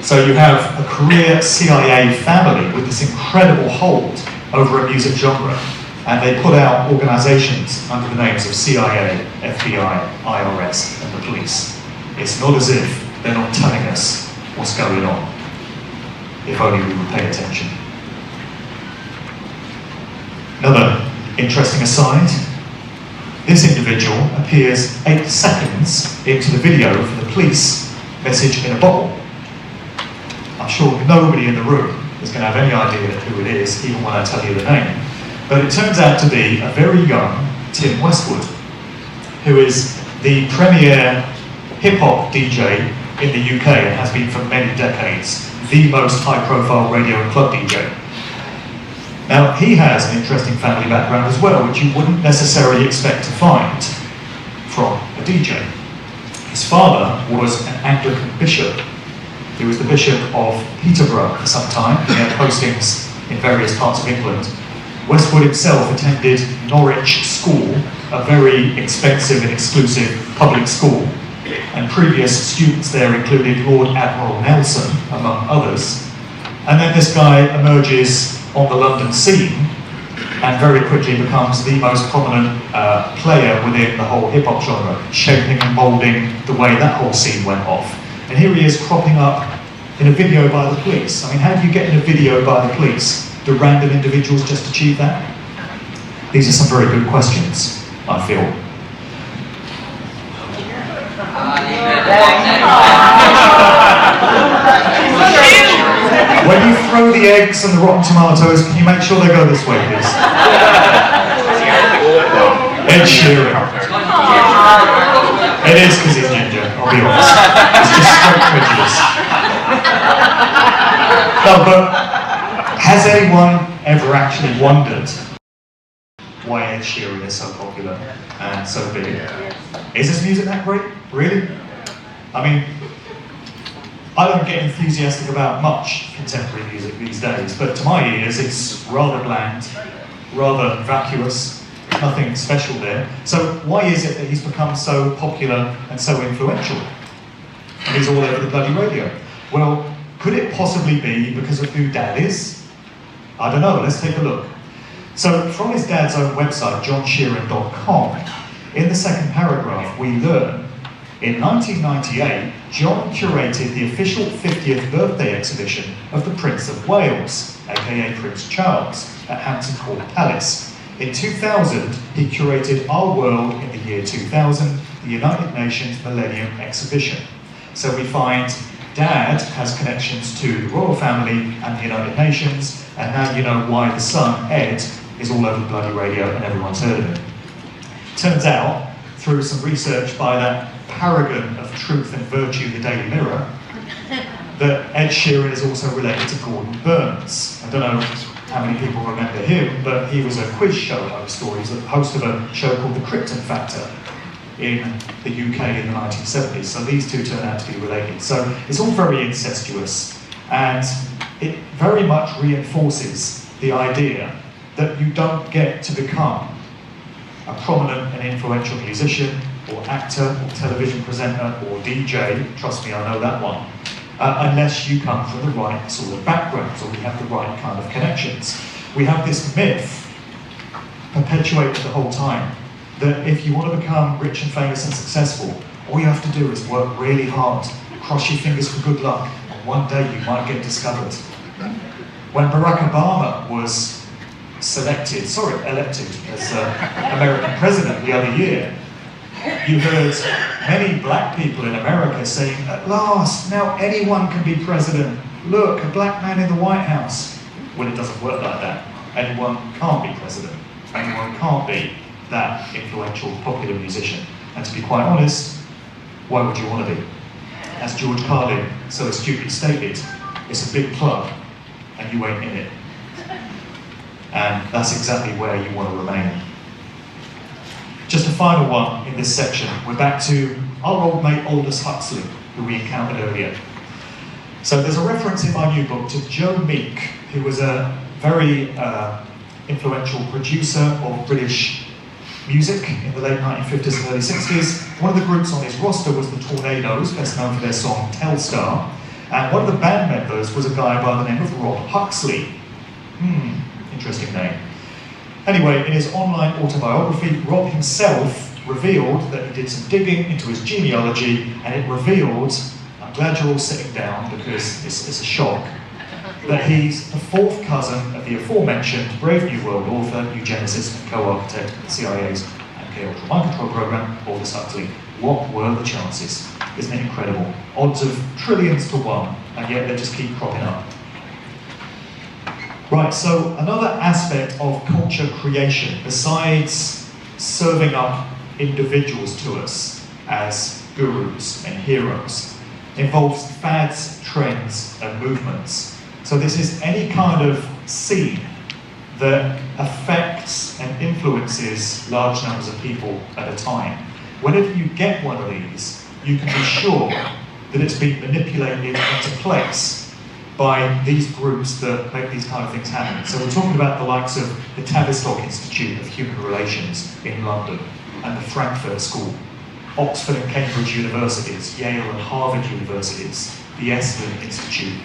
So you have a career CIA family with this incredible hold over a music genre, and they put out organisations under the names of CIA, FBI, IRS, and the police. It's not as if they're not telling us what's going on, if only we would pay attention. Another interesting aside, this individual appears 8 seconds into the video for the police message in a bottle. I'm sure nobody in the room is going to have any idea who it is, even when I tell you the name. But it turns out to be a very young Tim Westwood, who is the premier hip-hop DJ in the UK and has been for many decades, the most high-profile radio and club DJ. Now, he has an interesting family background as well, which you wouldn't necessarily expect to find from a DJ. His father was an Anglican bishop. He was the Bishop of Peterborough for some time. He had postings in various parts of England. Westwood himself attended Norwich School, a very expensive and exclusive public school, and previous students there included Lord Admiral Nelson, among others. And then this guy emerges on the London scene and very quickly becomes the most prominent player within the whole hip-hop genre, shaping and moulding the way that whole scene went off. And here he is cropping up in a video by the police. I mean, how do you get in a video by the police? Do random individuals just achieve that? These are some very good questions, I feel. When you throw the eggs and the rotten tomatoes, can you make sure they go this way, please? Ed Sheeran. It is because he's ginger, I'll be honest. It's just straight prejudice. No, but has anyone ever actually wondered why Ed Sheeran is so popular and so big? Is his music that great? Really? I mean, I don't get enthusiastic about much contemporary music these days, but to my ears it's rather bland, rather vacuous, nothing special there. So why is it that he's become so popular and so influential? And he's all over the bloody radio. Well, could it possibly be because of who Dad is? I don't know, let's take a look. So from his dad's own website, johnsheeran.com, in the second paragraph we learn in 1998, John curated the official 50th birthday exhibition of the Prince of Wales, aka Prince Charles, at Hampton Court Palace. In 2000, he curated Our World in the year 2000, the United Nations Millennium Exhibition. So we find Dad has connections to the royal family and the United Nations, and now you know why the son, Ed, is all over the bloody radio and everyone's heard of him. Turns out, through some research by that paragon of truth and virtue, the Daily Mirror, that Ed Sheeran is also related to Gordon Burns. I don't know how many people remember him, but he was a quiz show host, or he's the host of a show called The Krypton Factor in the UK in the 1970s. So these two turn out to be related. So it's all very incestuous, and it very much reinforces the idea that you don't get to become a prominent and influential musician, or actor, or television presenter, or DJ, trust me, I know that one, unless you come from the right sort of backgrounds, or we have the right kind of connections. We have this myth perpetuated the whole time, that if you want to become rich and famous and successful, all you have to do is work really hard, cross your fingers for good luck, and one day you might get discovered. When Barack Obama was elected as American president the other year, you heard many black people in America saying, at last, now anyone can be president. Look, a black man in the White House. Well, it doesn't work like that. Anyone can't be president. Anyone can't be that influential, popular musician. And to be quite honest, why would you want to be? As George Carlin so astutely stated, it's a big club and you ain't in it. And that's exactly where you want to remain. Just a final one in this section. We're back to our old mate Aldous Huxley, who we encountered earlier. So there's a reference in my new book to Joe Meek, who was a very influential producer of British music in the late 1950s and early 60s. One of the groups on his roster was the Tornadoes, best known for their song Telstar. And one of the band members was a guy by the name of Rob Huxley. Interesting name. Anyway, in his online autobiography, Rob himself revealed that he did some digging into his genealogy, and it revealed, I'm glad you're all sitting down because it's a shock, that he's the fourth cousin of the aforementioned Brave New World author, eugenicist and co-architect of the CIA's MK Ultra mind control program, Aldous Huxley. What were the chances? Isn't it incredible? Odds of trillions to one, and yet they just keep cropping up. Right, so another aspect of culture creation, besides serving up individuals to us as gurus and heroes, involves fads, trends, and movements. So this is any kind of scene that affects and influences large numbers of people at a time. Whenever you get one of these, you can be sure that it's been manipulated into place by these groups that make these kind of things happen. So we're talking about the likes of the Tavistock Institute of Human Relations in London and the Frankfurt School, Oxford and Cambridge universities, Yale and Harvard universities, the Esalen Institute,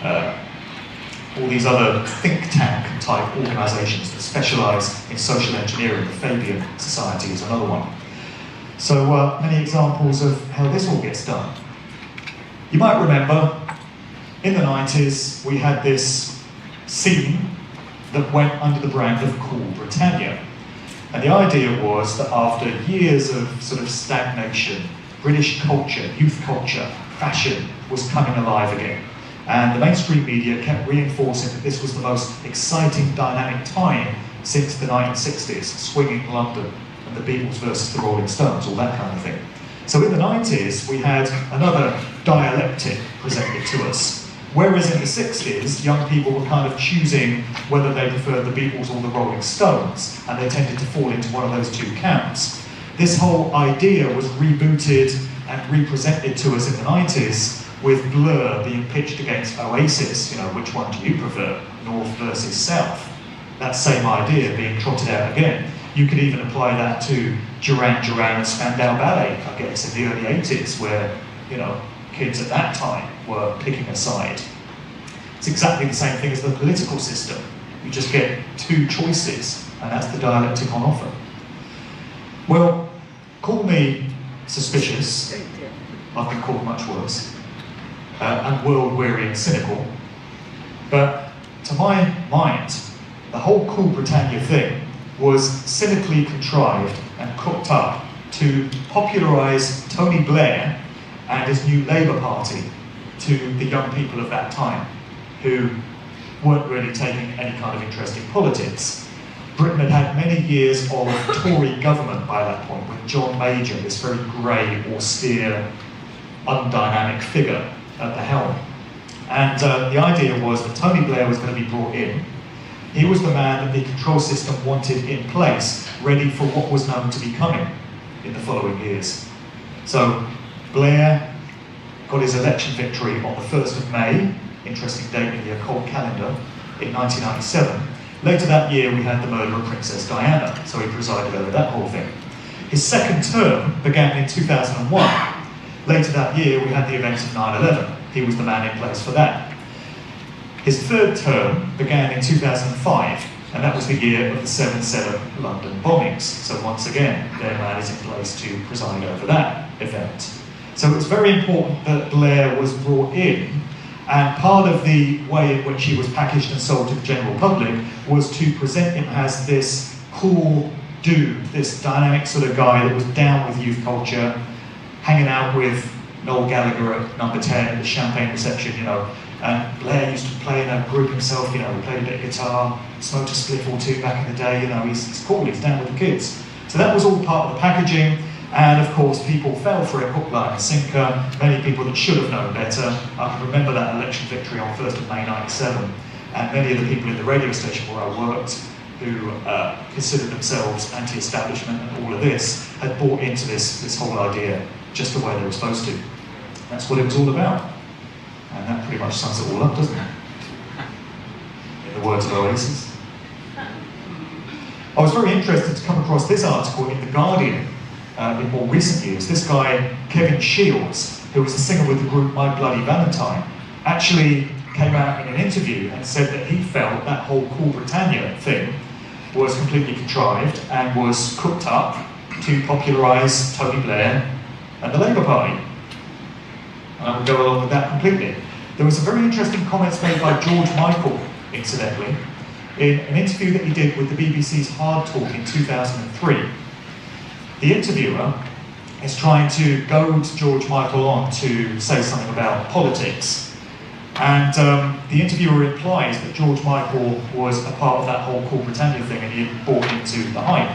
all these other think tank type organisations that specialise in social engineering. The Fabian Society is another one. So many examples of how this all gets done. You might remember in the 90s, we had this scene that went under the brand of Cool Britannia. And the idea was that after years of sort of stagnation, British culture, youth culture, fashion was coming alive again. And the mainstream media kept reinforcing that this was the most exciting, dynamic time since the 1960s, swinging London and the Beatles versus the Rolling Stones, all that kind of thing. So in the 90s, we had another dialectic presented to us. Whereas in the 60s, young people were kind of choosing whether they preferred the Beatles or the Rolling Stones, and they tended to fall into one of those two camps. This whole idea was rebooted and represented to us in the 90s, with Blur being pitched against Oasis. You know, which one do you prefer, North versus South? That same idea being trotted out again. You could even apply that to Duran Duran and Spandau Ballet, I guess, in the early 80s, where, you know, kids at that time were picking a side. It's exactly the same thing as the political system. You just get two choices, and that's the dialectic on offer. Well, call me suspicious. I've been called much worse. And world-weary and cynical. But to my mind, the whole Cool Britannia thing was cynically contrived and cooked up to popularise Tony Blair and his new Labour Party to the young people of that time, who weren't really taking any kind of interest in politics. Britain had had many years of Tory government by that point, with John Major, this very grey, austere, undynamic figure at the helm. And the idea was that Tony Blair was going to be brought in. He was the man that the control system wanted in place, ready for what was known to be coming in the following years. So Blair got his election victory on the 1st of May, interesting date in the occult calendar, in 1997. Later that year we had the murder of Princess Diana, so he presided over that whole thing. His second term began in 2001. Later that year we had the events of 9/11. He was the man in place for that. His third term began in 2005, and that was the year of the 7/7 London bombings. So once again, their man is in place to preside over that event. So it's very important that Blair was brought in, and part of the way in which he was packaged and sold to the general public was to present him as this cool dude, this dynamic sort of guy that was down with youth culture, hanging out with Noel Gallagher at number 10 at the champagne reception, you know. And Blair used to play in a group himself, you know, he played a bit of guitar, smoked a spliff or two back in the day, you know, he's cool, he's down with the kids. So that was all part of the packaging, and of course people fell for it hook, line and sinker, many people that should have known better. I can remember that election victory on 1st of May 97, and many of the people in the radio station where I worked who considered themselves anti-establishment and all of this, had bought into this whole idea just the way they were supposed to. That's what it was all about. And that pretty much sums it all up, doesn't it? In the words of Oasis. I was very interested to come across this article in The Guardian in more recent years. This guy, Kevin Shields, who was a singer with the group My Bloody Valentine, actually came out in an interview and said that he felt that whole Cool Britannia thing was completely contrived and was cooked up to popularise Tony Blair and the Labour Party. And I would go along with that completely. There were some very interesting comments made by George Michael, incidentally, in an interview that he did with the BBC's Hard Talk in 2003. The interviewer is trying to goad George Michael on to say something about politics. And the interviewer implies that George Michael was a part of that whole Cool Britannia thing and he had bought into the hype.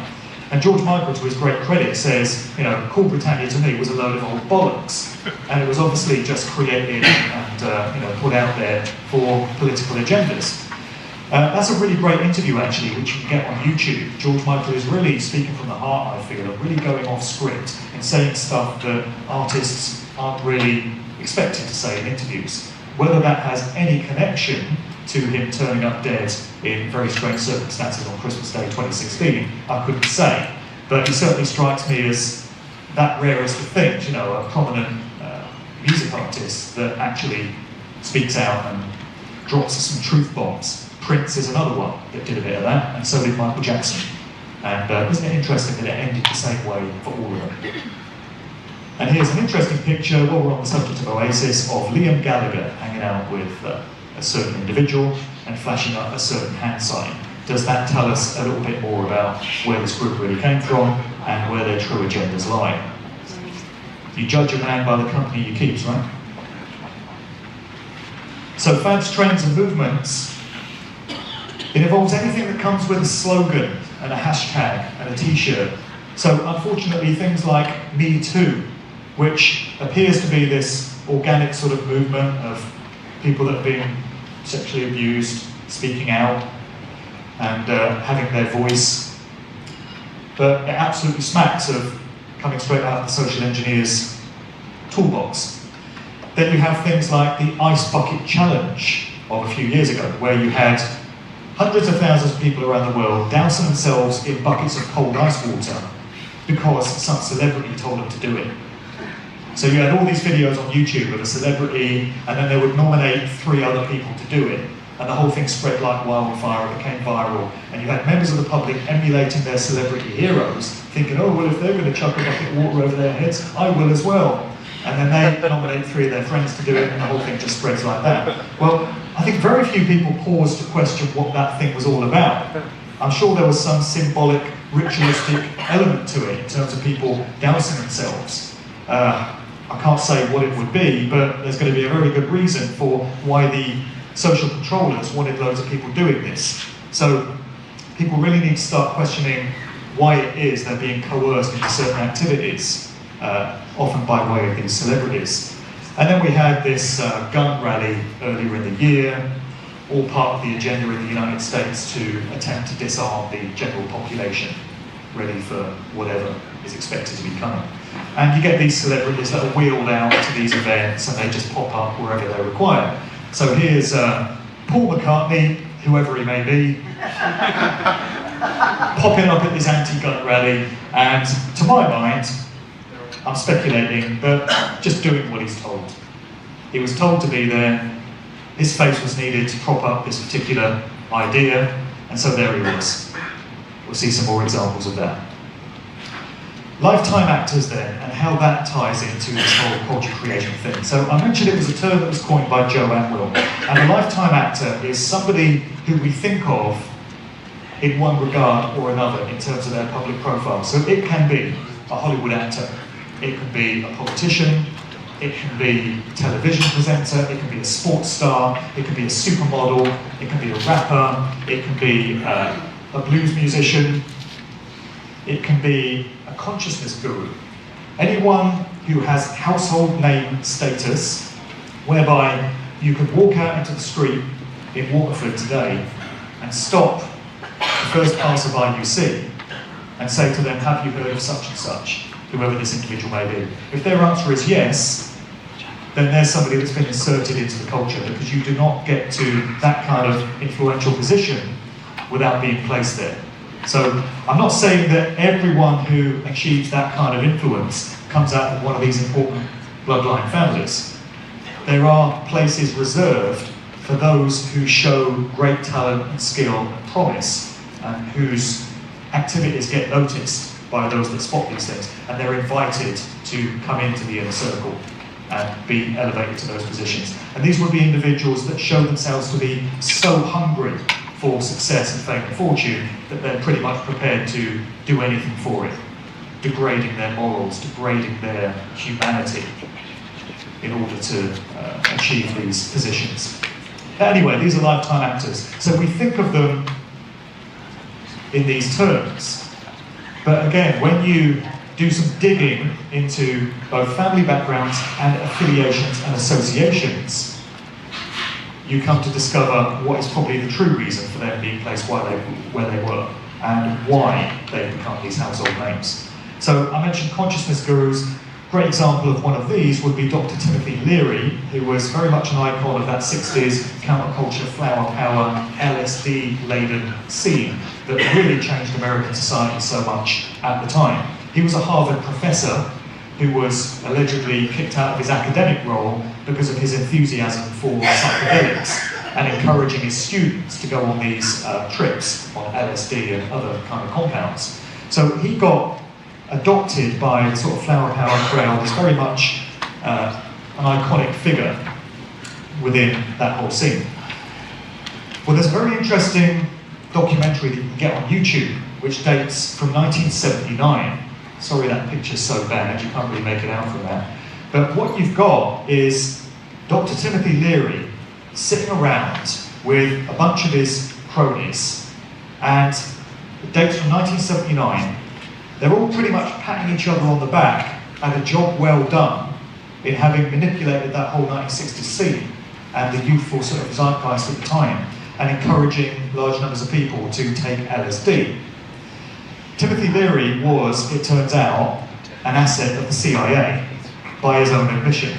And George Michael, to his great credit, says, you know, Cool Britannia to me was a load of old bollocks. And it was obviously just created and put out there for political agendas. That's a really great interview, actually, which you can get on YouTube. George Michael is really speaking from the heart, I feel, and really going off script and saying stuff that artists aren't really expected to say in interviews. Whether that has any connection to him turning up dead in very strange circumstances on Christmas Day 2016, I couldn't say. But he certainly strikes me as that rarest of things, you know, a prominent music artist that actually speaks out and drops some truth bombs. Prince is another one that did a bit of that, and so did Michael Jackson. And isn't it interesting that it ended the same way for all of them? And here's an interesting picture, while we're on the subject of Oasis, of Liam Gallagher hanging out with a certain individual and flashing up a certain hand sign. Does that tell us a little bit more about where this group really came from and where their true agendas lie? You judge a man by the company he keeps, right? So fads, trends and movements, it involves anything that comes with a slogan and a hashtag and a t-shirt. So unfortunately things like Me Too, which appears to be this organic sort of movement of people that have been sexually abused, speaking out and having their voice. But it absolutely smacks of coming straight out of the social engineers' toolbox. Then you have things like the Ice Bucket Challenge of a few years ago, where you had hundreds of thousands of people around the world dousing themselves in buckets of cold ice water because some celebrity told them to do it. So you had all these videos on YouTube of a celebrity, and then they would nominate 3 other people to do it. And the whole thing spread like wildfire, it became viral. And you had members of the public emulating their celebrity heroes, thinking, oh, well, if they're going to chuck a bucket of water over their heads, I will as well. And then they nominate 3 of their friends to do it, and the whole thing just spreads like that. Well, I think very few people paused to question what that thing was all about. I'm sure there was some symbolic, ritualistic element to it in terms of people dousing themselves. I can't say what it would be, but there's going to be a very good reason for why the social controllers wanted loads of people doing this. So people really need to start questioning why it is they're being coerced into certain activities, often by way of these celebrities. And then we had this gun rally earlier in the year, all part of the agenda in the United States to attempt to disarm the general population, ready for whatever is expected to be coming. And you get these celebrities that are wheeled out to these events and they just pop up wherever they're required. So here's Paul McCartney, whoever he may be, popping up at this anti-gun rally, and to my mind, I'm speculating, but just doing what he's told. He was told to be there, his face was needed to prop up this particular idea, and so there he was. We'll see some more examples of that. Lifetime actors then, and how that ties into this whole culture creation thing. So I mentioned it was a term that was coined by Joe Atwill, and a lifetime actor is somebody who we think of in one regard or another in terms of their public profile. So it can be a Hollywood actor, it can be a politician, it can be a television presenter, it can be a sports star, it can be a supermodel, it can be a rapper, it can be a blues musician, it can be a consciousness guru. Anyone who has household name status, whereby you could walk out into the street in Waterford today and stop the first passerby you see and say to them, have you heard of such and such, whoever this individual may be? If their answer is yes, then there's somebody that's been inserted into the culture, because you do not get to that kind of influential position without being placed there. So I'm not saying that everyone who achieves that kind of influence comes out of one of these important bloodline families. There are places reserved for those who show great talent and skill and promise, and whose activities get noticed by those that spot these things, and they're invited to come into the inner circle and be elevated to those positions. And these would be individuals that show themselves to be so hungry for success and fame and fortune that they're pretty much prepared to do anything for it, degrading their morals, degrading their humanity in order to achieve these positions. But anyway, these are lifetime actors. So we think of them in these terms. But again, when you do some digging into both family backgrounds and affiliations and associations, you come to discover what is probably the true reason for them being placed where they were, and why they've become these household names. So I mentioned consciousness gurus. Great example of one of these would be Dr. Timothy Leary, who was very much an icon of that 60s counterculture, flower power, LSD-laden scene that really changed American society so much at the time. He was a Harvard professor who was allegedly kicked out of his academic role because of his enthusiasm for psychedelics and encouraging his students to go on these trips on LSD and other kind of compounds. So he got adopted by the sort of flower power crowd as very much an iconic figure within that whole scene. Well, there's a very interesting documentary that you can get on YouTube, which dates from 1979. Sorry that picture's so bad, you can't really make it out from that. But what you've got is Dr. Timothy Leary sitting around with a bunch of his cronies, and it dates from 1979. They're all pretty much patting each other on the back at a job well done in having manipulated that whole 1960s scene and the youthful sort of zeitgeist at the time, and encouraging large numbers of people to take LSD. Timothy Leary was, it turns out, an asset of the CIA by his own admission.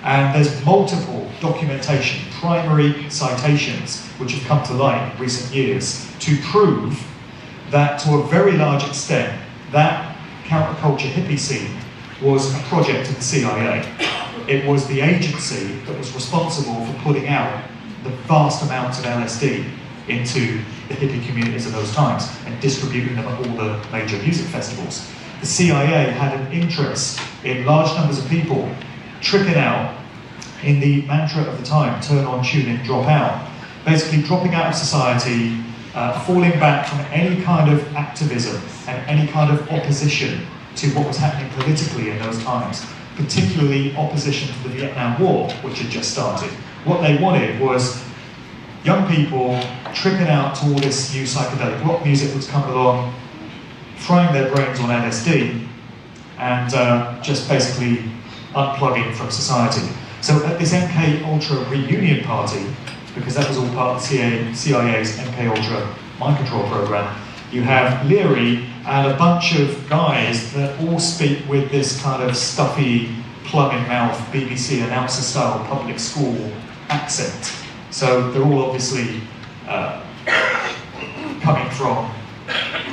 And there's multiple documentation, primary citations, which have come to light in recent years to prove that to a very large extent, that counterculture hippie scene was a project of the CIA. It was the agency that was responsible for putting out the vast amounts of LSD into the hippie communities of those times and distributing them at all the major music festivals. The CIA had an interest in large numbers of people tripping out in the mantra of the time, turn on, tune in, drop out. Basically dropping out of society, falling back from any kind of activism and any kind of opposition to what was happening politically in those times, particularly opposition to the Vietnam War, which had just started. What they wanted was young people tripping out to all this new psychedelic rock music that's come along, frying their brains on LSD, and just basically unplugging from society. So at this MK Ultra reunion party, because that was all part of the CIA's MK Ultra mind control program, you have Leary and a bunch of guys that all speak with this kind of stuffy, plum-in-mouth, BBC announcer-style public school accent. So they're all obviously coming from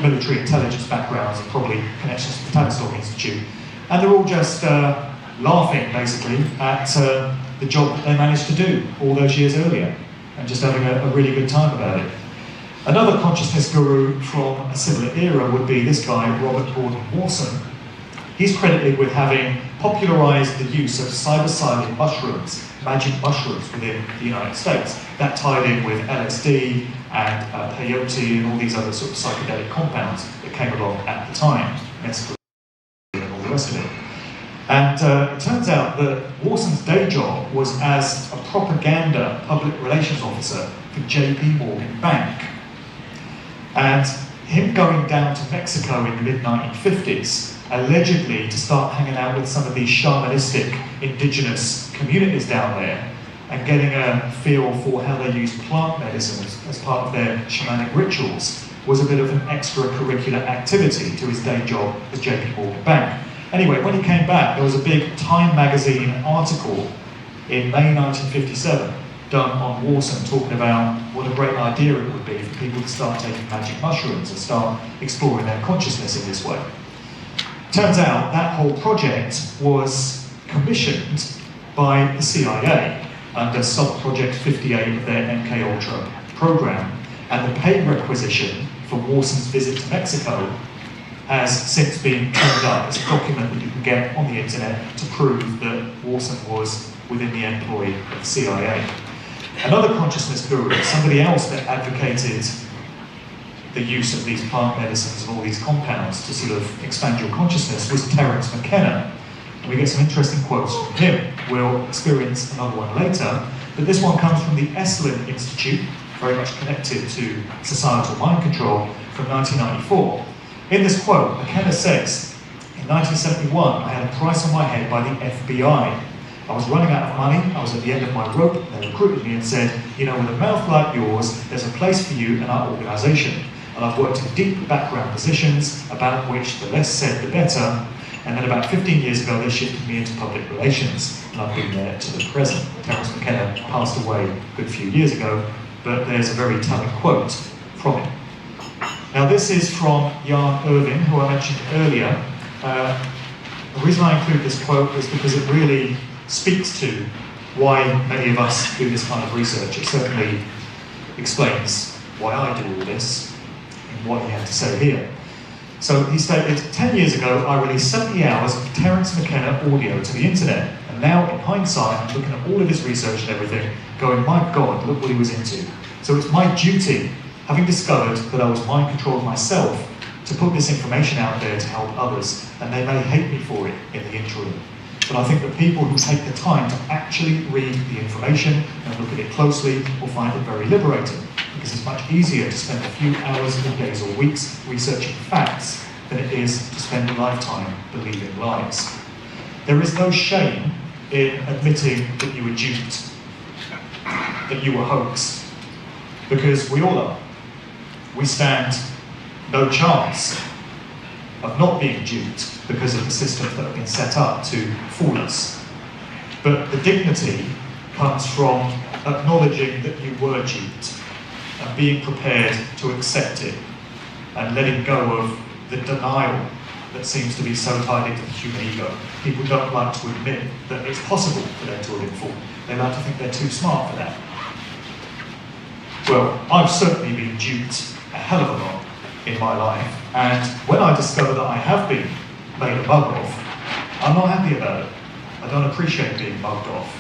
military intelligence backgrounds and probably connections to the Tavistock Institute. And they're all just laughing, basically, at the job that they managed to do all those years earlier, and just having a really good time about it. Another consciousness guru from a similar era would be this guy, Robert Gordon Morrison. He's credited with having popularized the use of psilocybin mushrooms, magic mushrooms within the United States. That tied in with LSD and peyote and all these other sort of psychedelic compounds that came along at the time, mescaline and all the rest of it. And it turns out that Warson's day job was as a propaganda public relations officer for JP Morgan Bank. And him going down to Mexico in the mid-1950s, allegedly to start hanging out with some of these shamanistic indigenous communities down there and getting a feel for how they use plant medicine as part of their shamanic rituals, was a bit of an extracurricular activity to his day job as JP Morgan Bank. Anyway, when he came back, there was a big Time magazine article in May 1957 done on Warson, talking about what a great idea it would be for people to start taking magic mushrooms and start exploring their consciousness in this way. Turns out that whole project was commissioned by the CIA under sub-project 58 of their MK Ultra program, and the pay requisition for Warson's visit to Mexico has since been turned up as a document that you can get on the internet to prove that Warson was within the employ of the CIA. Another consciousness guru, somebody else that advocated the use of these plant medicines and all these compounds to sort of expand your consciousness, was Terence Mckenna. And we get some interesting quotes from him. We'll experience another one later, but this one comes from the Esalen Institute, very much connected to societal mind control, from 1994. In this quote, McKenna says, in 1971, I had a price on my head by the FBI. I was running out of money, I was at the end of my rope, and they recruited me and said, you know, with a mouth like yours, there's a place for you in our organisation. And I've worked in deep background positions, about which the less said the better. And then about 15 years ago, they shifted me into public relations, and I've been there to the present. Terence Mckenna passed away a good few years ago, but there's a very telling quote from him. Now this is from Jan Irvin, who I mentioned earlier. The reason I include this quote is because it really speaks to why many of us do this kind of research. It certainly explains why I do all this and what he had to say here. So he stated, 10 years ago I released 70 hours of Terence Mckenna audio to the internet, and now in hindsight I'm looking at all of his research and everything, going, my God, look what he was into. So it's my duty, having discovered that I was mind controlled myself, to put this information out there to help others, and they may hate me for it in the interim. But I think that people who take the time to actually read the information and look at it closely will find it very liberating, because it's much easier to spend a few hours or days or weeks researching facts than it is to spend a lifetime believing lies. There is no shame in admitting that you were duped, that you were hoaxed, because we all are. We stand no chance of not being duped because of the systems that have been set up to fool us. But the dignity comes from acknowledging that you were duped and being prepared to accept it and letting go of the denial that seems to be so tied into the human ego. People don't like to admit that it's possible for them to have been fooled. They like to think they're too smart for that. Well, I've certainly been duped a hell of a lot in my life, and when I discover that I have been made a bug off, I'm not happy about it. I don't appreciate being bugged off.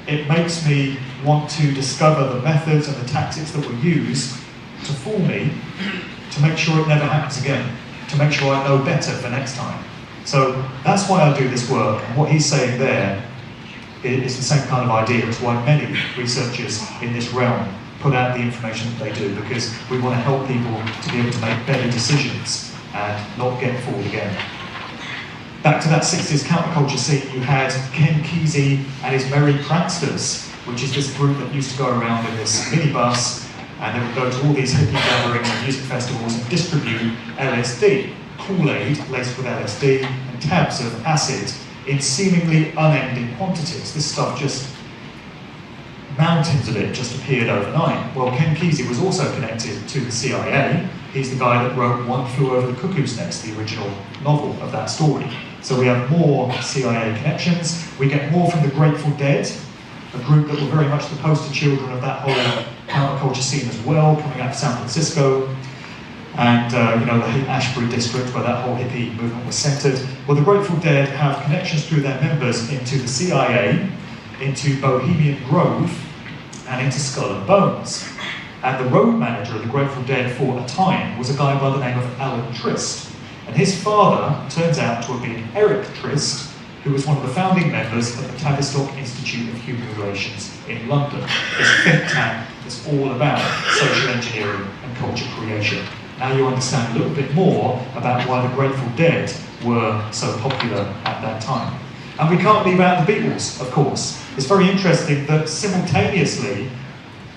It makes me want to discover the methods and the tactics that were used to fool me, to make sure it never happens again, to make sure I know better for next time. So that's why I do this work, and what he's saying there is the same kind of idea. It's why many researchers in this realm put out the information that they do, because we want to help people to be able to make better decisions and not get fooled again. Back to that 60s counterculture scene, you had Ken Kesey and his Merry Pranksters, which is this group that used to go around in this minibus, and they would go to all these hippie gatherings and music festivals and distribute LSD, Kool-Aid laced with LSD, and tabs of acid in seemingly unending quantities. This stuff just, mountains of it just appeared overnight. Well, Ken Kesey was also connected to the CIA. He's the guy that wrote One Flew Over the Cuckoo's Nest, the original novel of that story. So we have more CIA connections. We get more from the Grateful Dead, a group that were very much the poster children of that whole counterculture scene as well, coming out of San Francisco. And you know, the Haight-Ashbury district where that whole hippie movement was centered. Well, the Grateful Dead have connections through their members into the CIA, into Bohemian Grove, and into Skull and Bones. And the road manager of the Grateful Dead for a time was a guy by the name of Alan Trist. And his father turns out to have been Eric Trist, who was one of the founding members of the Tavistock Institute of Human Relations in London, this think tank that's all about social engineering and culture creation. Now you understand a little bit more about why the Grateful Dead were so popular at that time. And we can't leave out the Beatles, of course. It's very interesting that simultaneously,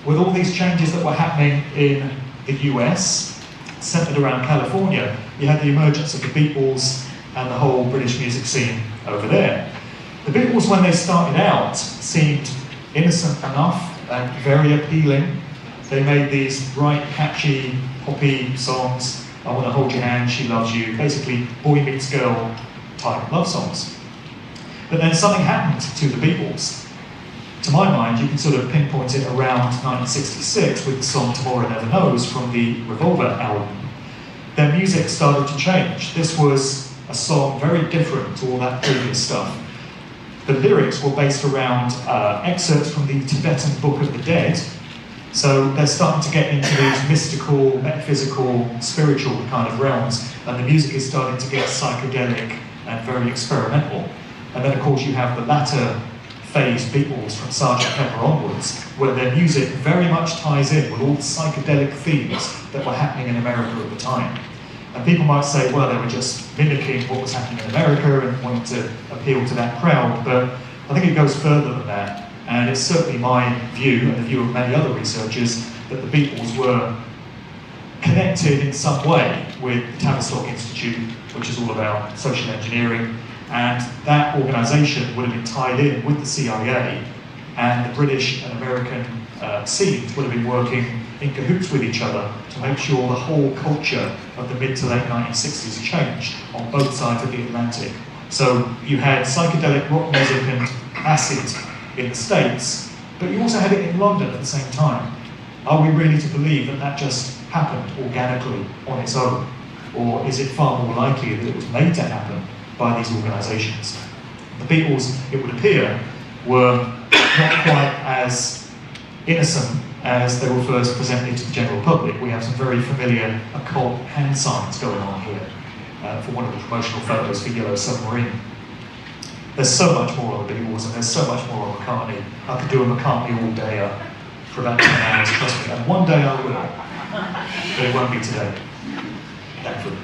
with all these changes that were happening in the US centered around California, you had the emergence of the Beatles and the whole British music scene over there. The Beatles, when they started out, seemed innocent enough and very appealing. They made these bright, catchy, poppy songs. I Want to Hold Your Hand, She Loves You, basically boy meets girl type love songs. But then something happened to the Beatles. To my mind, you can sort of pinpoint it around 1966 with the song Tomorrow Never Knows from the Revolver album. Their music started to change. This was a song very different to all that previous stuff. The lyrics were based around excerpts from the Tibetan Book of the Dead. So they're starting to get into these mystical, metaphysical, spiritual kind of realms, and the music is starting to get psychedelic and very experimental. And then of course you have the latter phase Beatles from Sgt. Pepper onwards, where their music very much ties in with all the psychedelic themes that were happening in America at the time. And people might say, well, they were just mimicking what was happening in America and wanting to appeal to that crowd, but I think it goes further than that. And it's certainly my view, and the view of many other researchers, that the Beatles were connected in some way with the Tavistock Institute, which is all about social engineering, and that organisation would have been tied in with the CIA, and the British and American scenes would have been working in cahoots with each other to make sure the whole culture of the mid to late 1960s changed on both sides of the Atlantic. So you had psychedelic rock music and acid in the States, but you also had it in London at the same time. Are we really to believe that that just happened organically on its own? Or is it far more likely that it was made to happen by these organisations? The Beatles, it would appear, were not quite as innocent as they were first presented to the general public. We have some very familiar occult hand signs going on here for one of the promotional photos for Yellow Submarine. There's so much more on the Beatles and there's so much more on McCartney. I could do a McCartney all day for about 10 hours, trust me, and one day I will, but it won't be today, thankfully.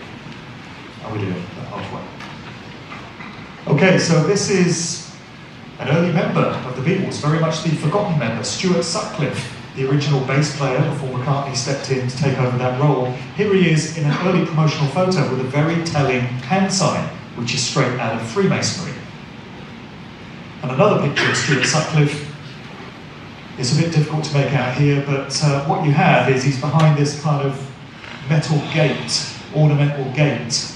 I will do it halfway. Okay, so this is an early member of the Beatles, very much the forgotten member, Stuart Sutcliffe, the original bass player before McCartney stepped in to take over that role. Here he is in an early promotional photo with a very telling hand sign, which is straight out of Freemasonry. And another picture of Stuart Sutcliffe is a bit difficult to make out here, but what you have is he's behind this kind of metal gate, ornamental gate,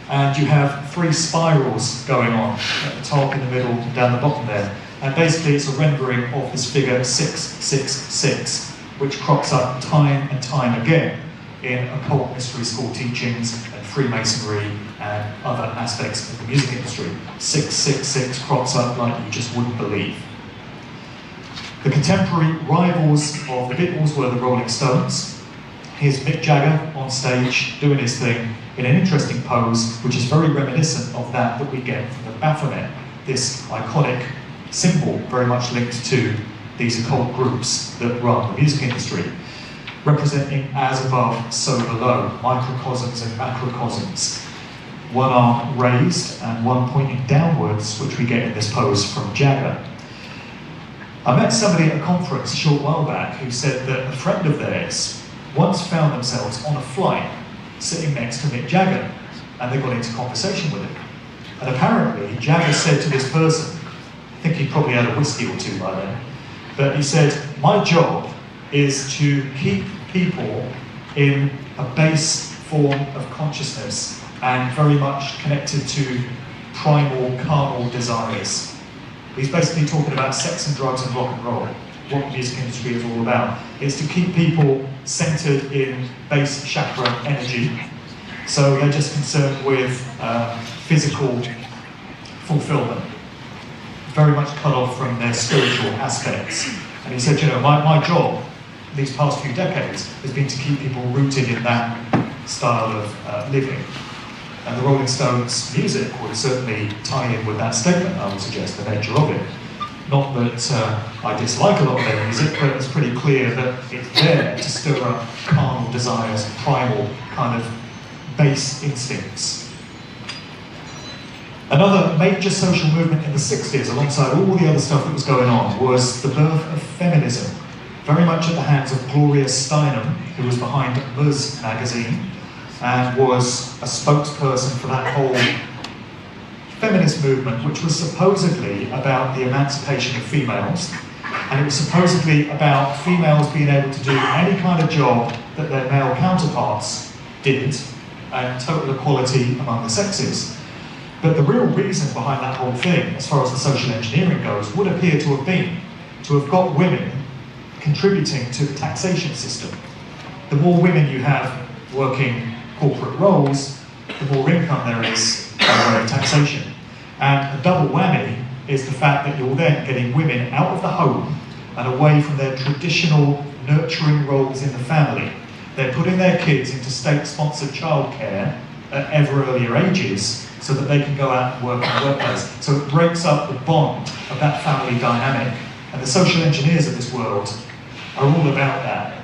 and you have 3 spirals going on at the top, in the middle, and down the bottom there. And basically it's a rendering of this figure 666, which crops up time and time again in occult mystery school teachings and Freemasonry and other aspects of the music industry. 666 crops up like you just wouldn't believe. The contemporary rivals of the Beatles were the Rolling Stones. Here's Mick Jagger on stage doing his thing in an interesting pose, which is very reminiscent of that we get from the Baphomet, this iconic symbol very much linked to these occult groups that run the music industry, representing as above, so below, microcosms and macrocosms. One arm raised and one pointing downwards, which we get in this pose from Jagger. I met somebody at a conference a short while back who said that a friend of theirs once found themselves on a flight sitting next to Mick Jagger, and they got into conversation with him. And apparently, Jagger said to this person, I think he probably had a whiskey or 2 by then, but he said, my job is to keep people in a base form of consciousness and very much connected to primal carnal desires. He's basically talking about sex and drugs and rock and roll, what the music industry is all about. It's to keep people centered in base chakra energy. So they're just concerned with physical fulfillment, very much cut off from their spiritual aspects. And he said, you know, my job these past few decades has been to keep people rooted in that style of living. And the Rolling Stones' music would certainly tie in with that statement, I would suggest, the nature of it. Not that I dislike a lot of their music, but it's pretty clear that it's there to stir up carnal desires, primal kind of base instincts. Another major social movement in the 60s, alongside all the other stuff that was going on, was the birth of feminism, very much at the hands of Gloria Steinem, who was behind Ms magazine, and was a spokesperson for that whole feminist movement, which was supposedly about the emancipation of females, and it was supposedly about females being able to do any kind of job that their male counterparts did, and total equality among the sexes. But the real reason behind that whole thing, as far as the social engineering goes, would appear to have been to have got women contributing to the taxation system. The more women you have working corporate roles, the more income there is by way of taxation. And a double whammy is the fact that you're then getting women out of the home and away from their traditional nurturing roles in the family. They're putting their kids into state-sponsored childcare at ever earlier ages so that they can go out and work in the workplace. So it breaks up the bond of that family dynamic. And the social engineers of this world are all about that.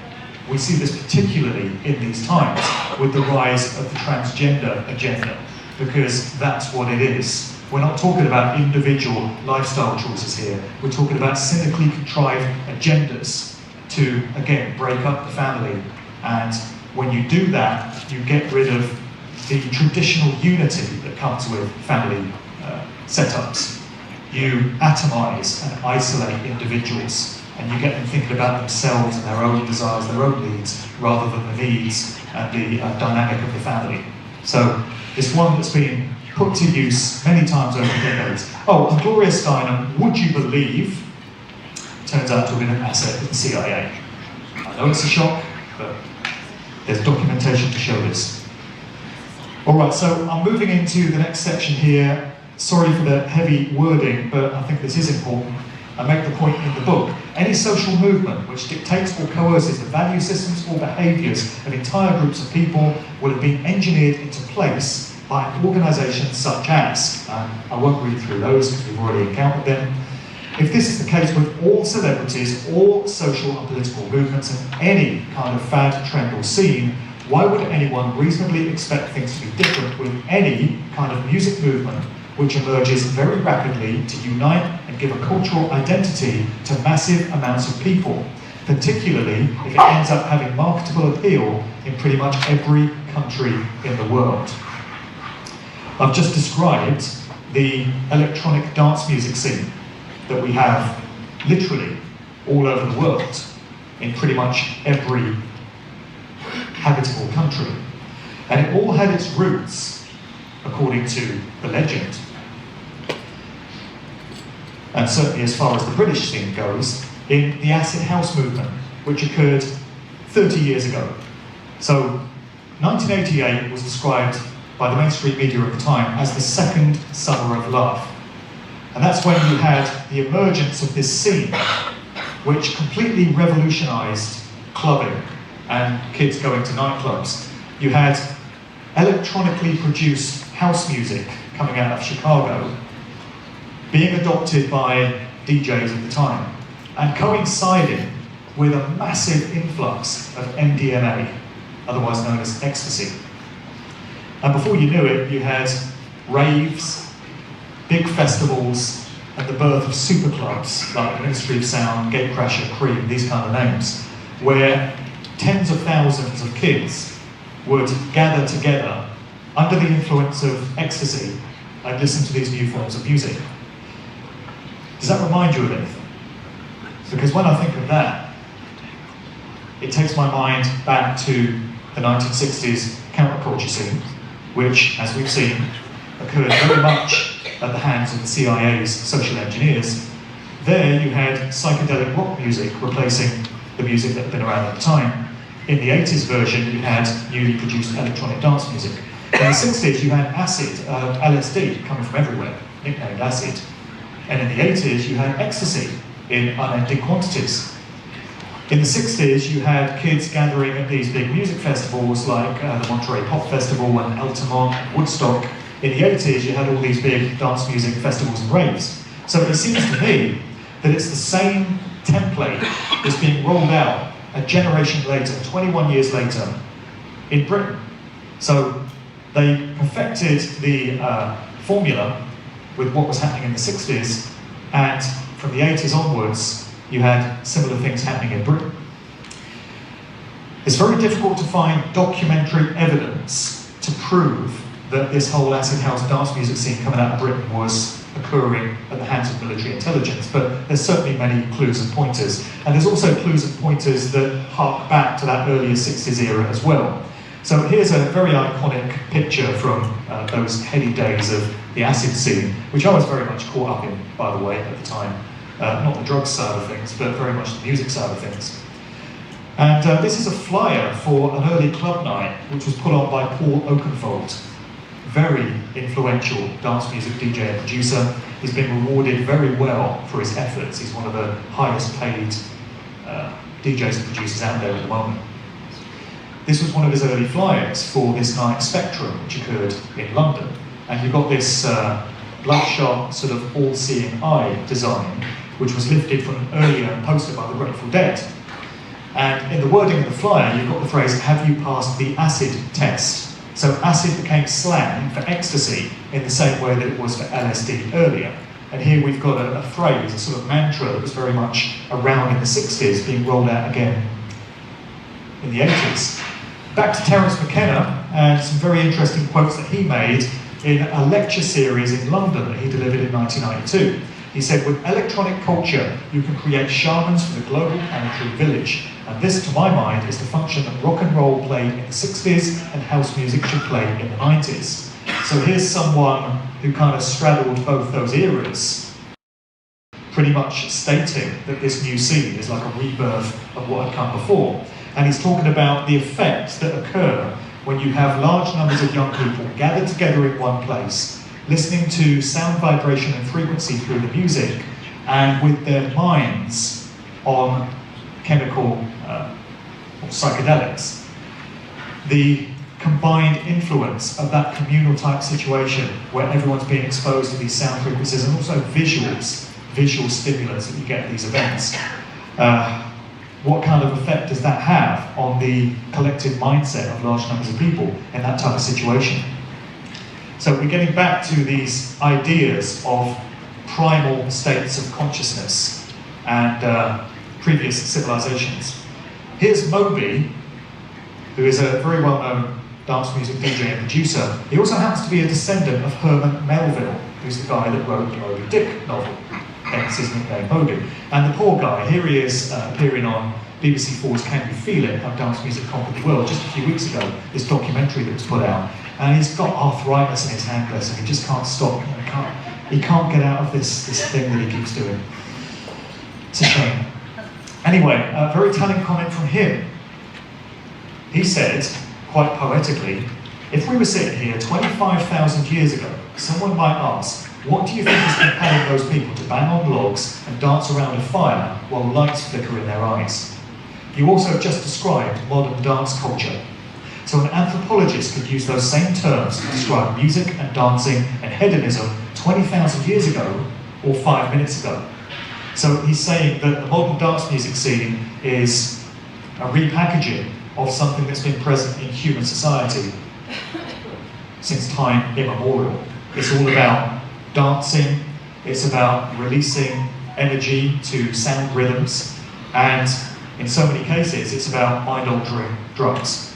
We see this particularly in these times with the rise of the transgender agenda, because that's what it is. We're not talking about individual lifestyle choices here. We're talking about cynically contrived agendas to, again, break up the family. And when you do that, you get rid of the traditional unity that comes with family setups. You atomize and isolate individuals, and you get them thinking about themselves and their own desires, their own needs, rather than the needs and the dynamic of the family. So it's one that's been put to use many times over the decades. Oh, and Gloria Steinem, would you believe, turns out to have been an asset of the CIA. I know it's a shock, but there's documentation to show this. All right, so I'm moving into the next section here. Sorry for the heavy wording, but I think this is important. I make the point in the book. Any social movement which dictates or coerces the value systems or behaviours of entire groups of people will have been engineered into place by organisations such as, I won't read through those because we've already encountered them. If this is the case with all celebrities, all social and political movements, and any kind of fad, trend or scene, why would anyone reasonably expect things to be different with any kind of music movement which emerges very rapidly to unite and give a cultural identity to massive amounts of people, particularly if it ends up having marketable appeal in pretty much every country in the world? I've just described the electronic dance music scene that we have literally all over the world, in pretty much every habitable country. And it all had its roots, according to the legend, and certainly as far as the British scene goes, in the acid house movement, which occurred 30 years ago. So 1988 was described by the mainstream media at the time as the second summer of love. And that's when you had the emergence of this scene, which completely revolutionised clubbing and kids going to nightclubs. You had electronically produced house music coming out of Chicago, being adopted by DJs at the time, and coinciding with a massive influx of MDMA, otherwise known as ecstasy. And before you knew it, you had raves, big festivals, and the birth of superclubs like Ministry of Sound, Gatecrasher, Cream, these kind of names, where tens of thousands of kids would gather together under the influence of ecstasy and listen to these new forms of music. Does that remind you of anything? Because when I think of that, it takes my mind back to the 1960s counterculture scene, which, as we've seen, occurred very much at the hands of the CIA's social engineers. There you had psychedelic rock music replacing the music that had been around at the time. In the 80s version, you had newly produced electronic dance music. In the 60s, you had acid, LSD, coming from everywhere, nicknamed acid. And in the 80s, you had ecstasy in unending quantities. In the 60s, you had kids gathering at these big music festivals like the Monterey Pop Festival and Altamont and Woodstock. In the 80s, you had all these big dance music festivals and raves. So it seems to me that it's the same template that's being rolled out a generation later, 21 years later, in Britain. So they perfected the formula with what was happening in the 60s, and from the 80s onwards, you had similar things happening in Britain. It's very difficult to find documentary evidence to prove that this whole acid house dance music scene coming out of Britain was occurring at the hands of military intelligence, but there's certainly many clues and pointers. And there's also clues and pointers that hark back to that earlier 60s era as well. So here's a very iconic picture from those heady days of the acid scene, which I was very much caught up in, by the way, at the time. Not the drugs side of things, but very much the music side of things. And this is a flyer for an early club night, which was put on by Paul Oakenfold. Very influential dance music DJ and producer. He's been rewarded very well for his efforts. He's one of the highest paid DJs and producers out there at the moment. This was one of his early flyers for this night Spectrum, which occurred in London. And you've got this bloodshot, sort of all-seeing eye design, which was lifted from an earlier poster by the Grateful Dead. And in the wording of the flyer, you've got the phrase, "Have you passed the acid test?" So acid became slang for ecstasy in the same way that it was for LSD earlier. And here we've got a phrase, a sort of mantra that was very much around in the 60s, being rolled out again in the 80s. Back to Terence Mckenna, and some very interesting quotes that he made in a lecture series in London that he delivered in 1992. He said, "With electronic culture, you can create shamans for the global planetary village. And this, to my mind, is the function that rock and roll played in the 60s and house music should play in the 90s. So here's someone who kind of straddled both those eras, pretty much stating that this new scene is like a rebirth of what had come before. And he's talking about the effects that occur when you have large numbers of young people gathered together in one place, listening to sound vibration and frequency through the music, and with their minds on chemical or psychedelics. The combined influence of that communal type situation where everyone's being exposed to these sound frequencies and also visual stimulants that you get at these events. What kind of effect does that have on the collective mindset of large numbers of people in that type of situation? So we're getting back to these ideas of primal states of consciousness and previous civilizations. Here's Moby, who is a very well-known dance music DJ and producer. He also happens to be a descendant of Herman Melville, who's the guy that wrote the Moby Dick novel, hence his nickname Moby. And the poor guy, here he is appearing on BBC 4's Can You Feel It? How Dance Music Conquered the World, just a few weeks ago, this documentary that was put out. And he's got arthritis in his hand, bless him, he just can't stop. He can't get out of this thing that he keeps doing. It's a shame. Anyway, a very telling comment from him. He said, quite poetically, "If we were sitting here 25,000 years ago, someone might ask, what do you think is compelling those people to bang on logs and dance around a fire while lights flicker in their eyes? You also just described modern dance culture. So an anthropologist could use those same terms to describe music and dancing and hedonism 20,000 years ago or 5 minutes ago." So he's saying that the modern dance music scene is a repackaging of something that's been present in human society since time immemorial. It's all about dancing, it's about releasing energy to sound rhythms, and in so many cases it's about mind-altering drugs.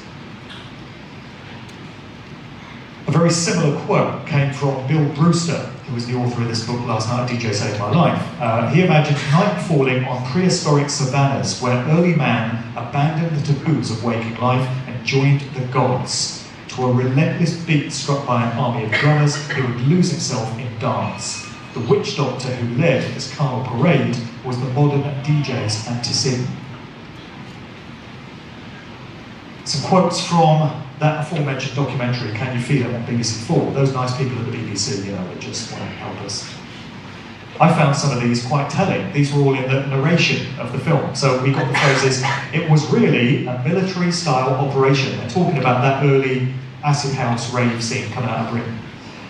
A very similar quote came from Bill Brewster, who was the author of this book, Last Night, DJ Saved My Life. He imagined night falling on prehistoric savannas where early man abandoned the taboos of waking life and joined the gods to a relentless beat struck by an army of drummers who would lose himself in dance. The witch doctor who led this carnal parade was the modern DJ's antecedent. Some quotes from that aforementioned documentary, Can You Feel It, on BBC 4. Those nice people at the BBC, you know, that just want to help us. I found some of these quite telling. These were all in the narration of the film. So we got the phrases, "It was really a military-style operation." They're talking about that early acid house rave scene coming out of Britain.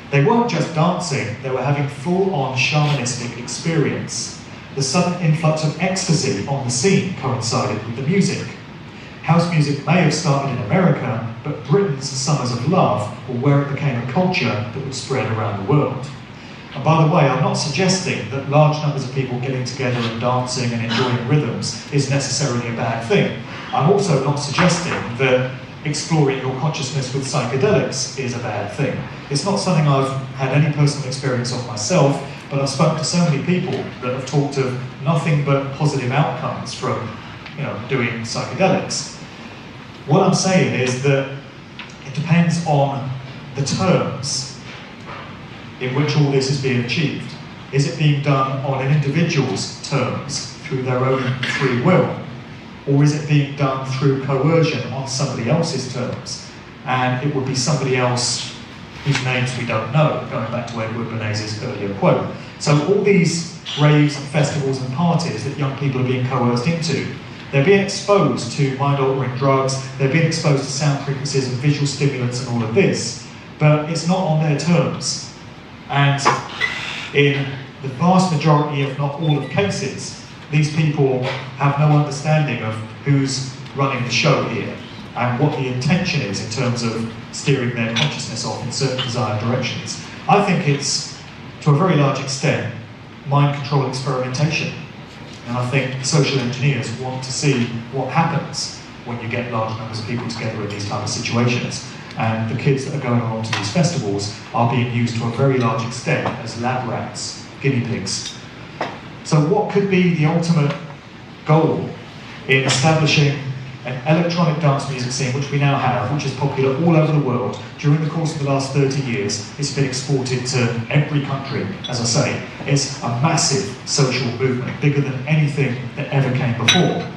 They weren't just dancing, they were having full-on shamanistic experience. The sudden influx of ecstasy on the scene coincided with the music. House music may have started in America, but Britain's Summers of Love were where it became a culture that would spread around the world. And by the way, I'm not suggesting that large numbers of people getting together and dancing and enjoying rhythms is necessarily a bad thing. I'm also not suggesting that exploring your consciousness with psychedelics is a bad thing. It's not something I've had any personal experience of myself, but I've spoken to so many people that have talked of nothing but positive outcomes from, doing psychedelics. What I'm saying is that it depends on the terms in which all this is being achieved. Is it being done on an individual's terms, through their own free will? Or is it being done through coercion on somebody else's terms? And it would be somebody else whose names we don't know, going back to Edward Bernays' earlier quote. So all these raves and festivals and parties that young people are being coerced into, they're being exposed to mind-altering drugs, they're being exposed to sound frequencies and visual stimulants and all of this, but it's not on their terms. And in the vast majority, if not all of cases, these people have no understanding of who's running the show here and what the intention is in terms of steering their consciousness off in certain desired directions. I think it's, to a very large extent, mind control experimentation. And I think social engineers want to see what happens when you get large numbers of people together in these type of situations. And the kids that are going along to these festivals are being used to a very large extent as lab rats, guinea pigs. So what could be the ultimate goal in establishing an electronic dance music scene, which we now have, which is popular all over the world? During the course of the last 30 years, it's been exported to every country, as I say. It's a massive social movement, bigger than anything that ever came before.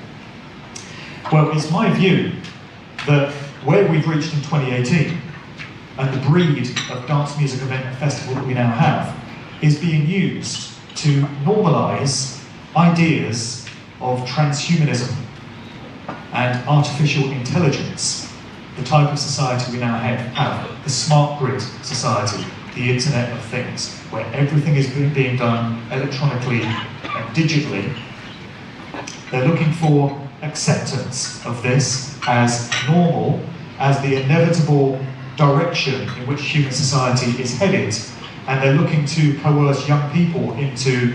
Well, it's my view that where we've reached in 2018, and the breed of dance music event and festival that we now have, is being used to normalise ideas of transhumanism and artificial intelligence, the type of society we now have, the smart grid society, the Internet of Things, where everything is being done electronically and digitally. They're looking for acceptance of this as normal, as the inevitable direction in which human society is headed. And they're looking to coerce young people into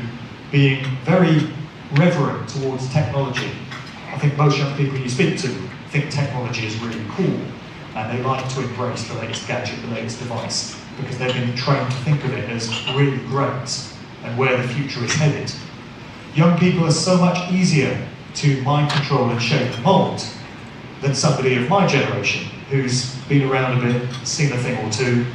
being very reverent towards technology. I think most young people you speak to think technology is really cool, and they like to embrace the latest gadget, the latest device, because they've been trained to think of it as really great and where the future is headed. Young people are so much easier to mind control and shape and mould than somebody of my generation who's been around a bit, seen a thing or two,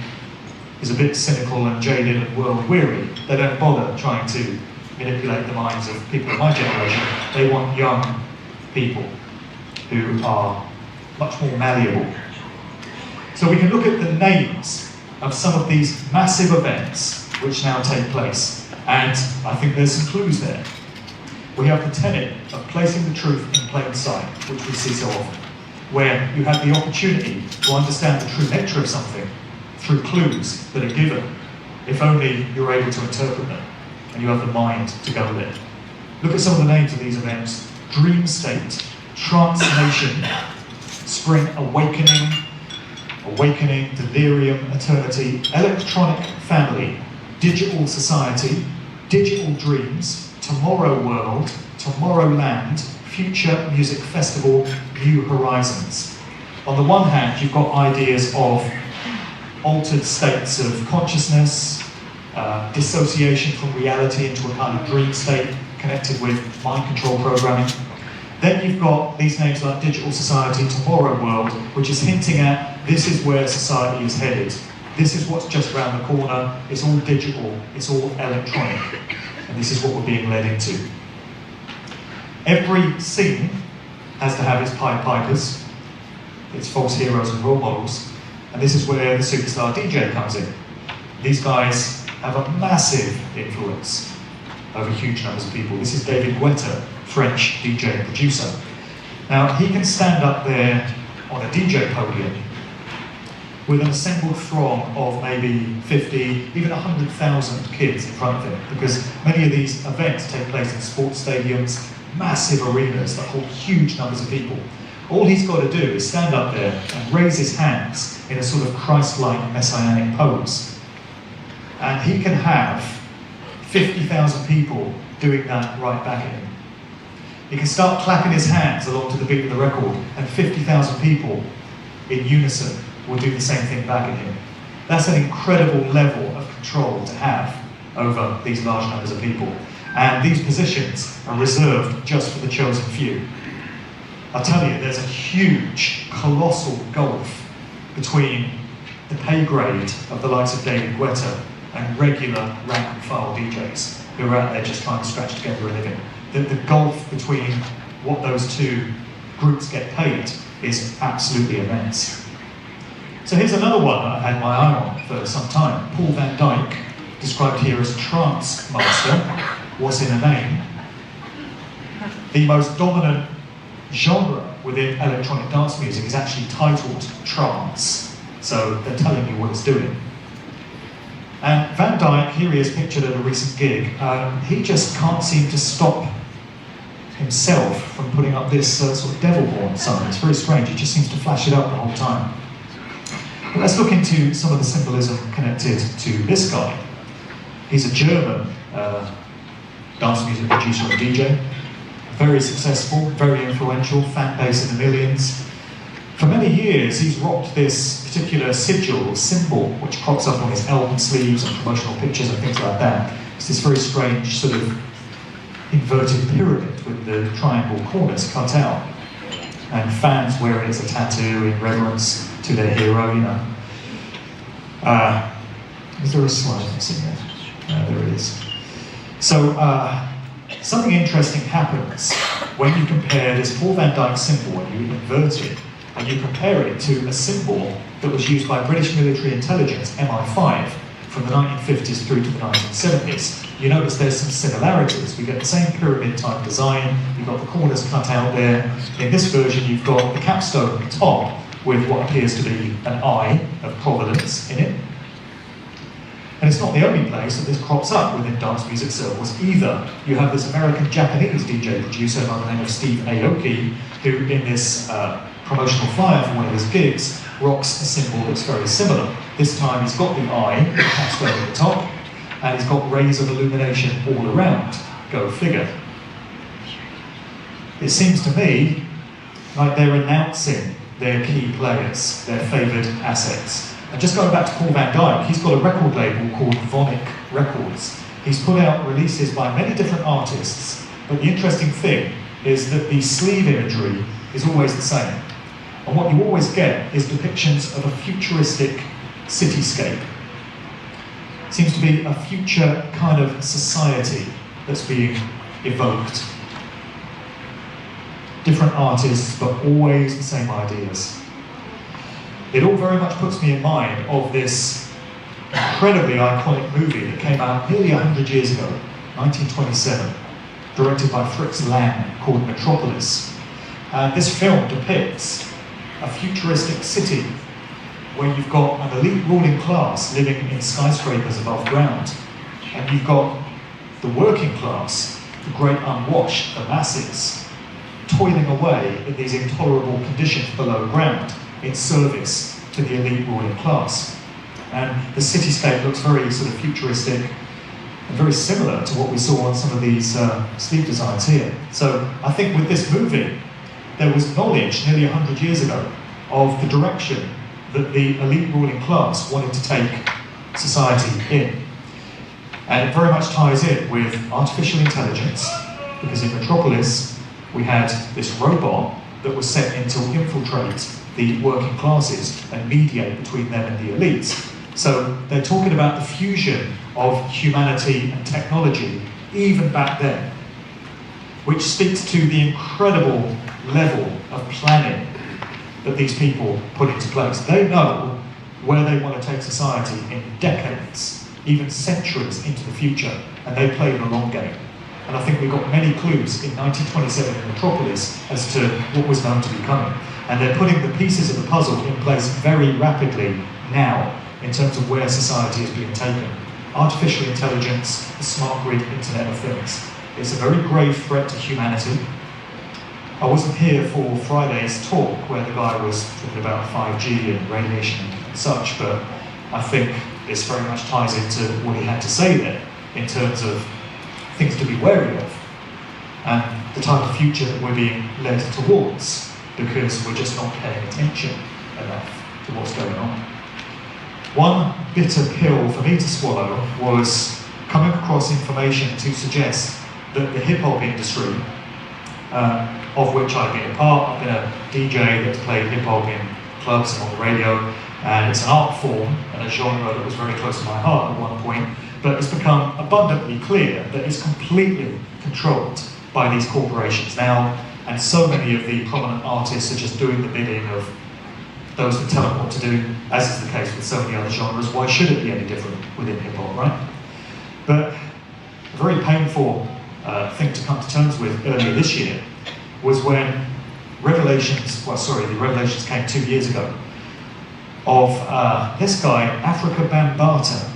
is a bit cynical and jaded and world-weary. They don't bother trying to manipulate the minds of people of my generation. They want young people who are much more malleable. So we can look at the names of some of these massive events which now take place, and I think there's some clues there. We have the tenet of placing the truth in plain sight, which we see so often, where you have the opportunity to understand the true nature of something through clues that are given, if only you're able to interpret them and you have the mind to go with it. Look at some of the names of these events: Dream State, Trance Nation, Spring Awakening, Awakening, Delirium, Eternity, Electronic Family, Digital Society, Digital Dreams, Tomorrow World, Tomorrowland, Future Music Festival, New Horizons. On the one hand, you've got ideas of altered states of consciousness, dissociation from reality into a kind of dream state connected with mind control programming. Then you've got these names like Digital Society, Tomorrow World, which is hinting at this is where society is headed. This is what's just around the corner. It's all digital, it's all electronic, and this is what we're being led into. Every scene has to have its Pied Pipers, its false heroes and role models, and this is where the superstar DJ comes in. These guys have a massive influence over huge numbers of people. This is David Guetta, French DJ and producer. Now, he can stand up there on a DJ podium with an assembled throng of maybe 50, even 100,000 kids in front of him, because many of these events take place in sports stadiums, massive arenas that hold huge numbers of people. All he's got to do is stand up there and raise his hands in a sort of Christ-like messianic pose. And he can have 50,000 people doing that right back at him. He can start clapping his hands along to the beat of the record, and 50,000 people in unison will do the same thing back at him. That's an incredible level of control to have over these large numbers of people. And these positions are reserved just for the chosen few. I'll tell you, there's a huge, colossal gulf between the pay grade of the likes of David Guetta and regular rank and file DJs who are out there just trying to scratch together a living. The gulf between what those two groups get paid is absolutely immense. So here's another one that I've had my eye on for some time. Paul van Dyk, described here as trance master. What's in a name? The most dominant genre within electronic dance music is actually titled trance. So they're telling you what it's doing. And Van Dyk, here he is pictured at a recent gig. He just can't seem to stop himself from putting up this sort of devil horn sign. It's very strange, he just seems to flash it up the whole time. But let's look into some of the symbolism connected to this guy. He's a German dance music producer and DJ. Very successful, very influential, fan base in the millions. For many years, he's rocked this particular sigil or symbol, which crops up on his album sleeves and promotional pictures and things like that. It's this very strange sort of inverted pyramid with the triangle corners cut out. And fans wear it as a tattoo in reverence to their hero, you know. Is there a slide missing there? There it is. So, something interesting happens when you compare this Paul van Dyk symbol and you invert it, and you compare it to a symbol that was used by British military intelligence, MI5, from the 1950s through to the 1970s. You notice there's some similarities. We get the same pyramid type design, you've got the corners cut out there. In this version you've got the capstone at the top with what appears to be an eye of providence in it. And it's not the only place that this crops up within dance music circles either. You have this American-Japanese DJ producer by the name of Steve Aoki, who in this promotional flyer for one of his gigs rocks a symbol that's very similar. This time he's got the eye, the capstone at the top, and he's got rays of illumination all around. Go figure. It seems to me like they're announcing their key players, their favoured assets. And just going back to Paul van Dyk, he's got a record label called Vonic Records. He's put out releases by many different artists, but the interesting thing is that the sleeve imagery is always the same. And what you always get is depictions of a futuristic cityscape. It seems to be a future kind of society that's being evoked. Different artists, but always the same ideas. It all very much puts me in mind of this incredibly iconic movie that came out nearly 100 years ago, 1927, directed by Fritz Lang, called Metropolis. This film depicts a futuristic city where you've got an elite ruling class living in skyscrapers above ground, and you've got the working class, the great unwashed, the masses, toiling away in these intolerable conditions below ground in service to the elite ruling class. And the cityscape looks very sort of futuristic and very similar to what we saw on some of these sleeve designs here. So I think with this movie, there was knowledge nearly 100 years ago of the direction that the elite ruling class wanted to take society in. And it very much ties in with artificial intelligence, because in Metropolis, we had this robot that was set in to infiltrate the working classes and mediate between them and the elites. So they're talking about the fusion of humanity and technology, even back then, which speaks to the incredible level of planning that these people put into place. They know where they want to take society in decades, even centuries into the future, and they play the long game. And I think we got many clues in 1927 in Metropolis as to what was known to be coming. And they're putting the pieces of the puzzle in place very rapidly now in terms of where society is being taken. Artificial intelligence, the smart grid, Internet of Things. It's a very grave threat to humanity. I wasn't here for Friday's talk where the guy was talking about 5G and radiation and such, but I think this very much ties into what he had to say there in terms of things to be wary of. And the type of future that we're being led towards, because we're just not paying attention enough to what's going on. One bitter pill for me to swallow was coming across information to suggest that the hip-hop industry, of which I've been a part, I've been a DJ that's played hip-hop in clubs and on the radio, and it's an art form and a genre that was very close to my heart at one point, but it's become abundantly clear that it's completely controlled by these corporations now, and so many of the prominent artists are just doing the bidding of those that tell them what to do, as is the case with so many other genres. Why should it be any different within hip-hop, right? But a very painful thing to come to terms with earlier this year was when the revelations came 2 years ago of this guy, Afrika Bambaataa.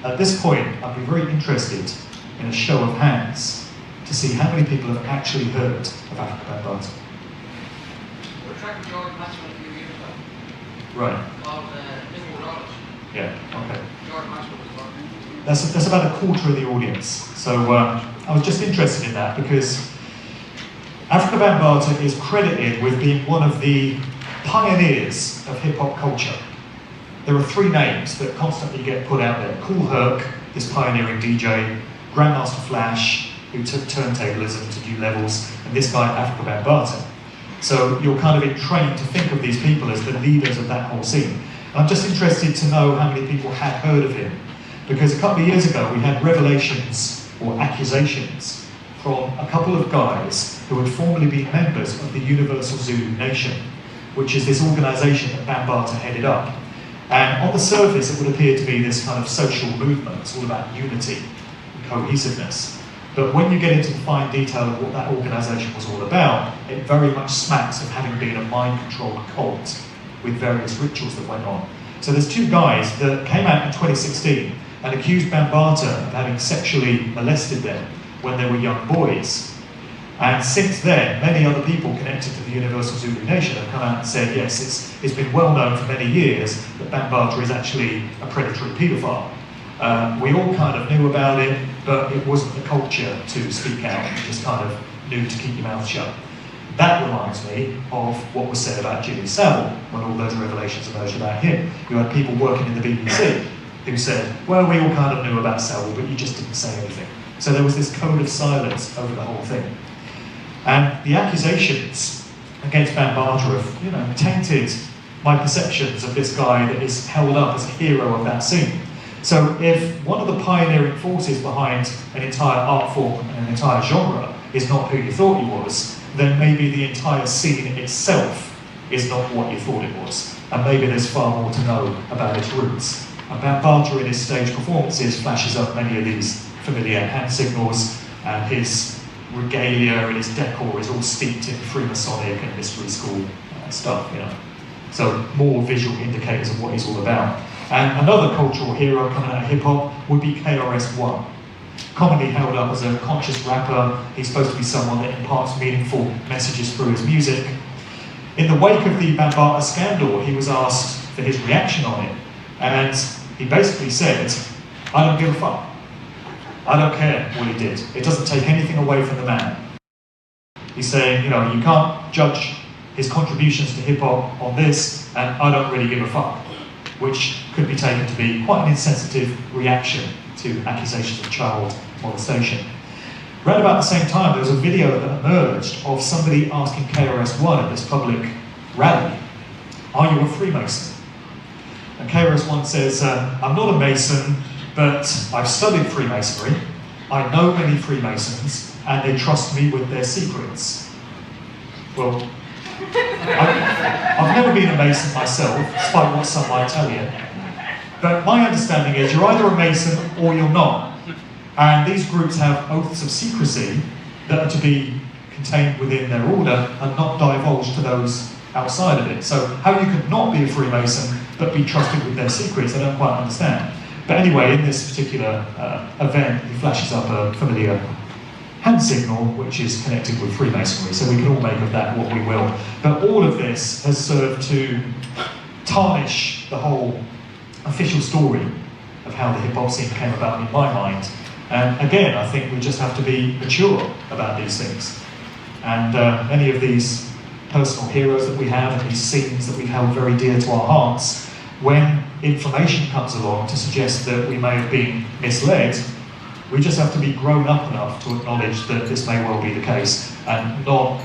At this point, I'd be very interested in a show of hands to see how many people have actually heard of Afrika Bambaataa. We were tracking George Maxwell a few years ago. Right. Called Living Dollars. Yeah, okay. George Maxwell was working. That's about a quarter of the audience. So I was just interested in that because Afrika Bambaataa is credited with being one of the pioneers of hip-hop culture. There are three names that constantly get put out there. Kool Herc, this pioneering DJ, Grandmaster Flash, who took turntablism to new levels, and this guy, Afrika Bambaataa. So you're kind of trained to think of these people as the leaders of that whole scene. And I'm just interested to know how many people had heard of him, because a couple of years ago we had revelations or accusations from a couple of guys who had formerly been members of the Universal Zulu Nation, which is this organisation that Bambaataa headed up. And on the surface it would appear to be this kind of social movement. It's all about unity and cohesiveness. But when you get into the fine detail of what that organisation was all about, it very much smacks of having been a mind-controlled cult with various rituals that went on. So there's two guys that came out in 2016 and accused Bambaataa of having sexually molested them when they were young boys. And since then, many other people connected to the Universal Zulu Nation have come out and said, yes, it's been well known for many years that Bambaataa is actually a predatory paedophile. We all kind of knew about it, but it wasn't the culture to speak out. You just kind of knew to keep your mouth shut. That reminds me of what was said about Jimmy Savile when all those revelations emerged about him. You had people working in the BBC who said, well, we all kind of knew about Savile, but you just didn't say anything. So there was this code of silence over the whole thing. And the accusations against Bambaataa have, tainted my perceptions of this guy that is held up as a hero of that scene. So if one of the pioneering forces behind an entire art form and an entire genre is not who you thought he was, then maybe the entire scene itself is not what you thought it was. And maybe there's far more to know about its roots. And Bambaataa in his stage performances flashes up many of these familiar hand signals, and his regalia and his decor is all steeped in Freemasonic and mystery school stuff, So more visual indicators of what he's all about. And another cultural hero coming out of hip-hop would be KRS-One. Commonly held up as a conscious rapper, he's supposed to be someone that imparts meaningful messages through his music. In the wake of the Bambaataa scandal, he was asked for his reaction on it, and he basically said, I don't give a fuck. I don't care what he did. It doesn't take anything away from the man. He's saying, you can't judge his contributions to hip-hop on this, and I don't really give a fuck, which could be taken to be quite an insensitive reaction to accusations of child molestation. Around about the same time, there was a video that emerged of somebody asking KRS-One at this public rally, are you a Freemason? And KRS-One says, I'm not a Mason, but I've studied Freemasonry, I know many Freemasons, and they trust me with their secrets. Well, I've never been a Mason myself, despite what some might tell you. But my understanding is you're either a Mason or you're not. And these groups have oaths of secrecy that are to be contained within their order and not divulged to those outside of it. So how you could not be a Freemason but be trusted with their secrets, I don't quite understand. But anyway, in this particular event, he flashes up a familiar hand signal, which is connected with Freemasonry, so we can all make of that what we will. But all of this has served to tarnish the whole official story of how the hip-hop scene came about in my mind, And again, I think we just have to be mature about these things. And many of these personal heroes that we have and these scenes that we've held very dear to our hearts, when information comes along to suggest that we may have been misled, we just have to be grown up enough to acknowledge that this may well be the case and not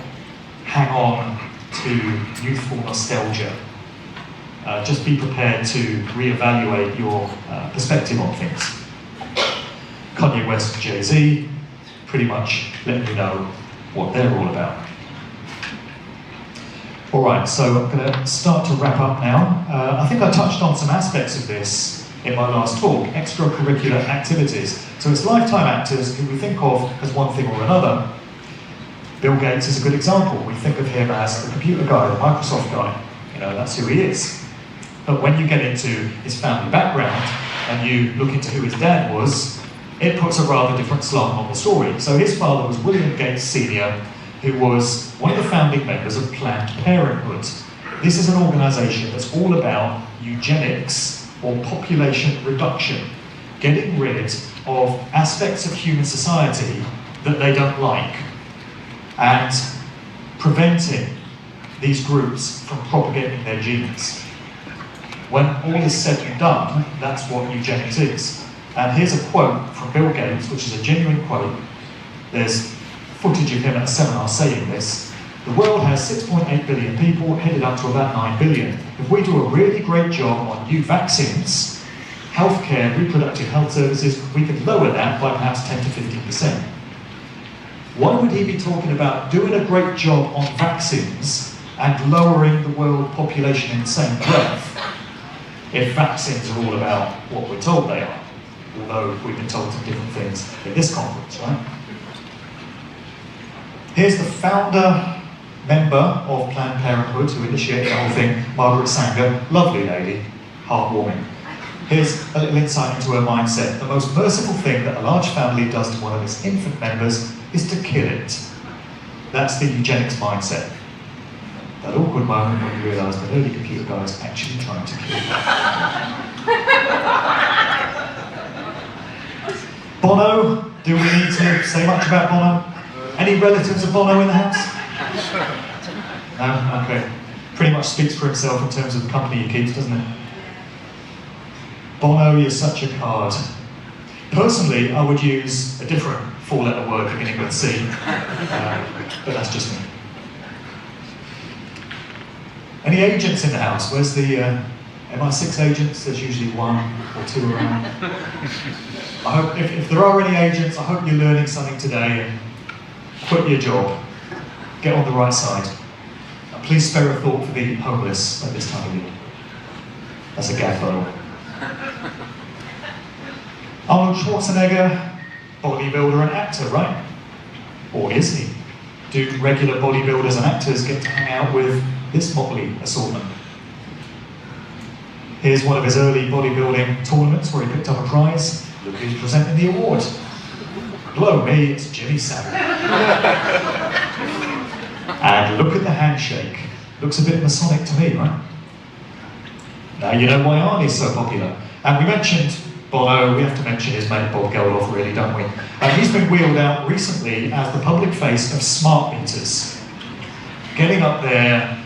hang on to youthful nostalgia. Just be prepared to reevaluate your perspective on things. Kanye West and Jay-Z pretty much let you know what they're all about. Alright, so I'm going to start to wrap up now. I think I touched on some aspects of this in my last talk, extracurricular activities. So it's lifetime actors who we think of as one thing or another. Bill Gates is a good example. We think of him as the computer guy, the Microsoft guy. You know, that's who he is. But when you get into his family background and you look into who his dad was, it puts a rather different slant on the story. So his father was William Gates Sr., who was one of the founding members of Planned Parenthood. This is an organisation that's all about eugenics or population reduction, getting rid of aspects of human society that they don't like, and preventing these groups from propagating their genes. When all is said and done, that's what eugenics is. And here's a quote from Bill Gates, which is a genuine quote. There's footage of him at a seminar saying this. The world has 6.8 billion people, headed up to about 9 billion. If we do a really great job on new vaccines, healthcare, reproductive health services, we could lower that by perhaps 10 to 15%. Why would he be talking about doing a great job on vaccines and lowering the world population in the same breath if vaccines are all about what we're told they are? Although we've been told some different things at this conference, right? Here's the founder member of Planned Parenthood who initiated the whole thing, Margaret Sanger, lovely lady, heartwarming. Here's a little insight into her mindset. The most merciful thing that a large family does to one of its infant members is to kill it. That's the eugenics mindset. That awkward moment when you realise that early computer guy is actually trying to kill you. Bono, do we need to say much about Bono? Any relatives of Bono in the house? No? Okay. Pretty much speaks for himself in terms of the company he keeps, doesn't it? Bono, you're such a card. Personally, I would use a different four-letter word beginning with C, but that's just me. Any agents in the house? Where's the MI6 agents? There's usually one or two around. I hope, if there are any agents, I hope you're learning something today and quit your job. Get on the right side. And please spare a thought for the homeless at this time of year. That's a gag, by the way. Arnold Schwarzenegger, bodybuilder and actor, right? Or is he? Do regular bodybuilders and actors get to hang out with this motley assortment? Here's one of his early bodybuilding tournaments where he picked up a prize. Look who's presenting the award. Blow me, it's Jimmy Savile. And look at the handshake. Looks a bit Masonic to me, right? Now you know why Arnie's so popular. And we mentioned Bono, we have to mention his mate Bob Geldof, really, don't we? He's been wheeled out recently as the public face of smart meters. Getting up there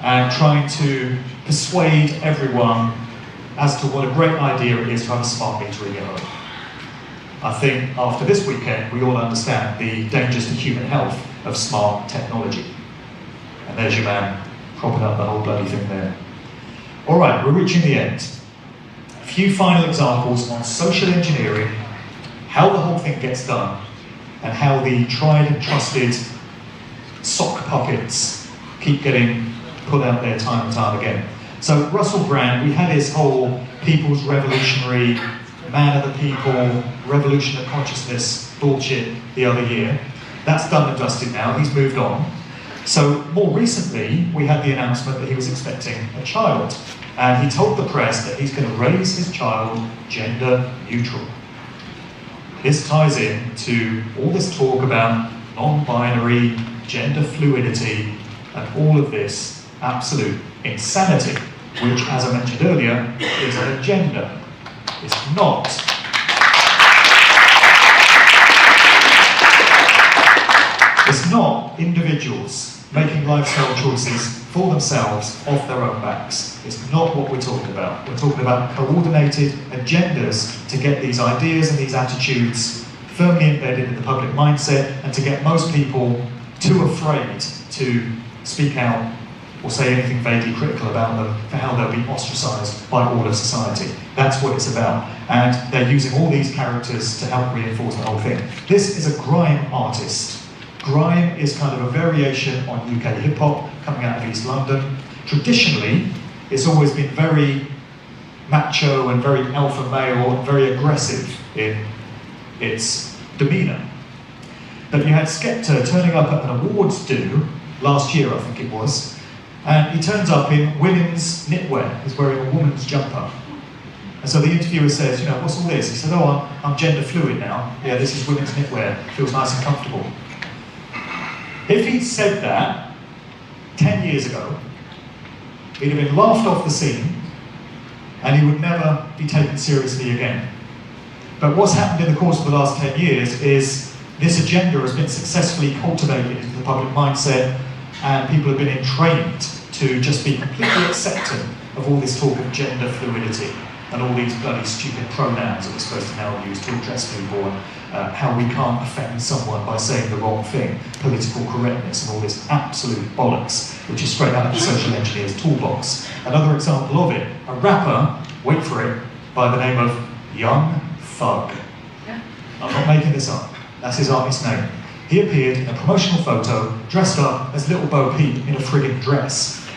and trying to persuade everyone as to what a great idea it is to have a smart meter in your home. I think after this weekend, we all understand the dangers to human health of smart technology. And there's your man propping up the whole bloody thing there. All right, we're reaching the end. A few final examples on social engineering, how the whole thing gets done, and how the tried and trusted sock puppets keep getting put out there time and time again. So Russell Brand, we had his whole people's revolutionary, man of the people, revolution of consciousness bullshit the other year. That's done and dusted now, he's moved on. So more recently, we had the announcement that he was expecting a child. And he told the press that he's going to raise his child gender neutral. This ties in to all this talk about non-binary, gender fluidity, and all of this absolute insanity, which, as I mentioned earlier, is an agenda. It's not. It's not individuals making lifestyle choices for themselves off their own backs. It's not what we're talking about. We're talking about coordinated agendas to get these ideas and these attitudes firmly embedded in the public mindset and to get most people too afraid to speak out or say anything vaguely critical about them for how they'll be ostracised by all of society. That's what it's about. And they're using all these characters to help reinforce the whole thing. This is a grime artist. Grime is kind of a variation on UK hip-hop coming out of East London. Traditionally, it's always been very macho and very alpha male and very aggressive in its demeanour. But you had Skepta turning up at an awards do last year, I think it was, and he turns up in women's knitwear. He's wearing a woman's jumper. And so the interviewer says, you know, what's all this? He said, oh, I'm gender fluid now. Yeah, this is women's knitwear. Feels nice and comfortable. If he'd said that 10 years ago, he'd have been laughed off the scene and he would never be taken seriously again. But what's happened in the course of the last 10 years is this agenda has been successfully cultivated into the public mindset and people have been entrained to just be completely accepting of all this talk of gender fluidity and all these bloody stupid pronouns that we're supposed to now use to address people and how we can't offend someone by saying the wrong thing, political correctness and all this absolute bollocks, which is straight out of the social engineer's toolbox. Another example of it, a rapper, wait for it, by the name of Young Thug. I'm not making this up, that's his artist name. He appeared in a promotional photo dressed up as Little Bo Peep in a friggin' dress.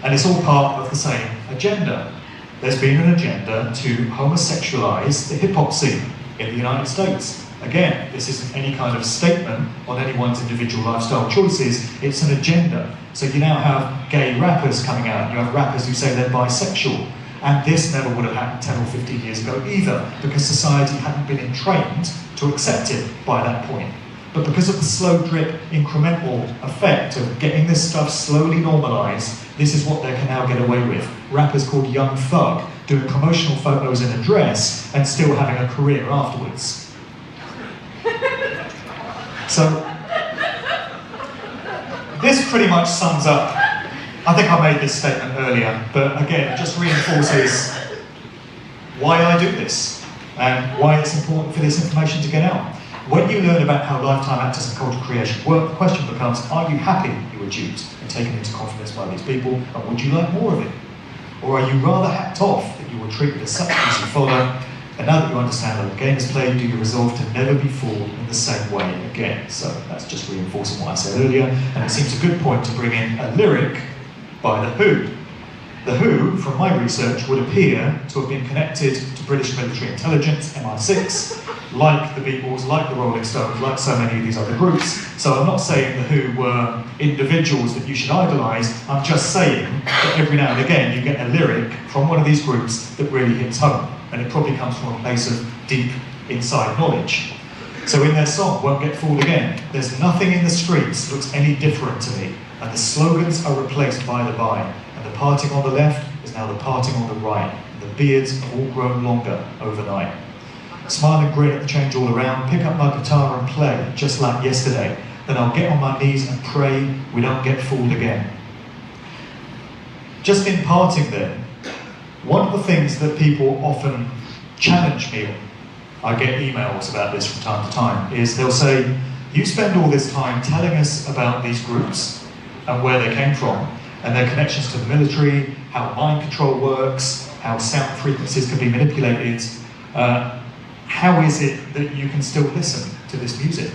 And it's all part of the same agenda. There's been an agenda to homosexualise the hip-hop scene in the United States. Again, this isn't any kind of statement on anyone's individual lifestyle choices, it's an agenda. So you now have gay rappers coming out, you have rappers who say they're bisexual, and this never would have happened 10 or 15 years ago either, because society hadn't been entrained to accept it by that point. But because of the slow drip, incremental effect of getting this stuff slowly normalised, this is what they can now get away with. Rappers called Young Thug doing promotional photos in a dress and still having a career afterwards. So, this pretty much sums up, I think I made this statement earlier, but again, it just reinforces why I do this and why it's important for this information to get out. When you learn about how lifetime actors and culture creation work, the question becomes, are you happy you were duped and taken into confidence by these people, and would you like more of it? Or are you rather hacked off that you were treated as such as you follow, and now that you understand how the game is played, do you resolve to never be fooled in the same way again? So that's just reinforcing what I said earlier, and it seems a good point to bring in a lyric by The Who. The Who, from my research, would appear to have been connected to British military intelligence, MI6, like the Beatles, like the Rolling Stones, like so many of these other groups. So I'm not saying the Who were individuals that you should idolise, I'm just saying that every now and again you get a lyric from one of these groups that really hits home, and it probably comes from a place of deep inside knowledge. So in their song, Won't Get Fooled Again, there's nothing in the streets that looks any different to me, and the slogans are replaced by the by, and the parting on the left is now the parting on the right, and the beards have all grown longer overnight. Smile and grin at the change all around, pick up my guitar and play, just like yesterday. Then I'll get on my knees and pray we don't get fooled again. Just in parting then, one of the things that people often challenge me on, I get emails about this from time to time, is they'll say, you spend all this time telling us about these groups and where they came from, and their connections to the military, how mind control works, how sound frequencies can be manipulated. How is it that you can still listen to this music?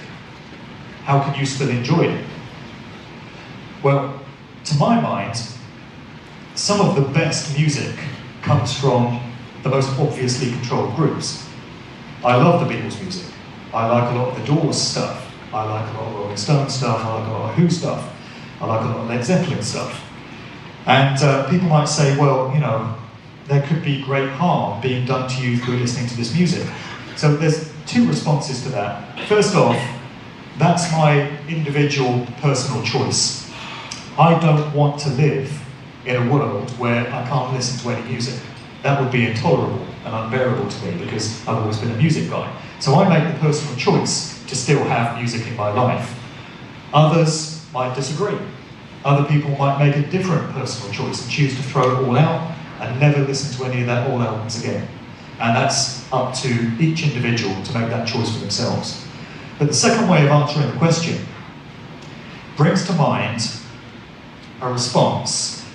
How can you still enjoy it? Well, to my mind, some of the best music comes from the most obviously controlled groups. I love the Beatles music. I like a lot of the Doors stuff. I like a lot of Rolling Stones stuff. I like a lot of Who stuff. I like a lot of Led Zeppelin stuff. And people might say, well, you know, there could be great harm being done to you through listening to this music. So there's two responses to that. First off, that's my individual personal choice. I don't want to live in a world where I can't listen to any music. That would be intolerable and unbearable to me because I've always been a music guy. So I make the personal choice to still have music in my life. Others might disagree. Other people might make a different personal choice and choose to throw it all out and never listen to any of that old albums again. And that's up to each individual to make that choice for themselves. But the second way of answering the question brings to mind a response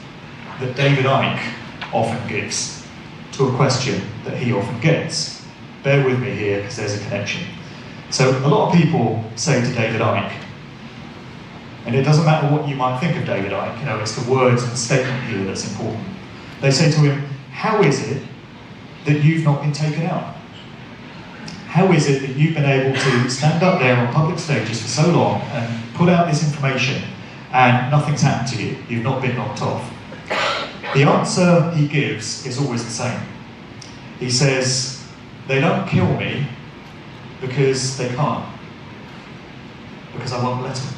that David Icke often gives to a question that he often gets. Bear with me here because there's a connection. So a lot of people say to David Icke, and it doesn't matter what you might think of David Icke, you know, it's the words and the statement here that's important. They say to him, how is it that you've not been taken out? How is it that you've been able to stand up there on public stages for so long and put out this information and nothing's happened to you? You've not been knocked off. The answer he gives is always the same. He says, they don't kill me because they can't, because I won't let them.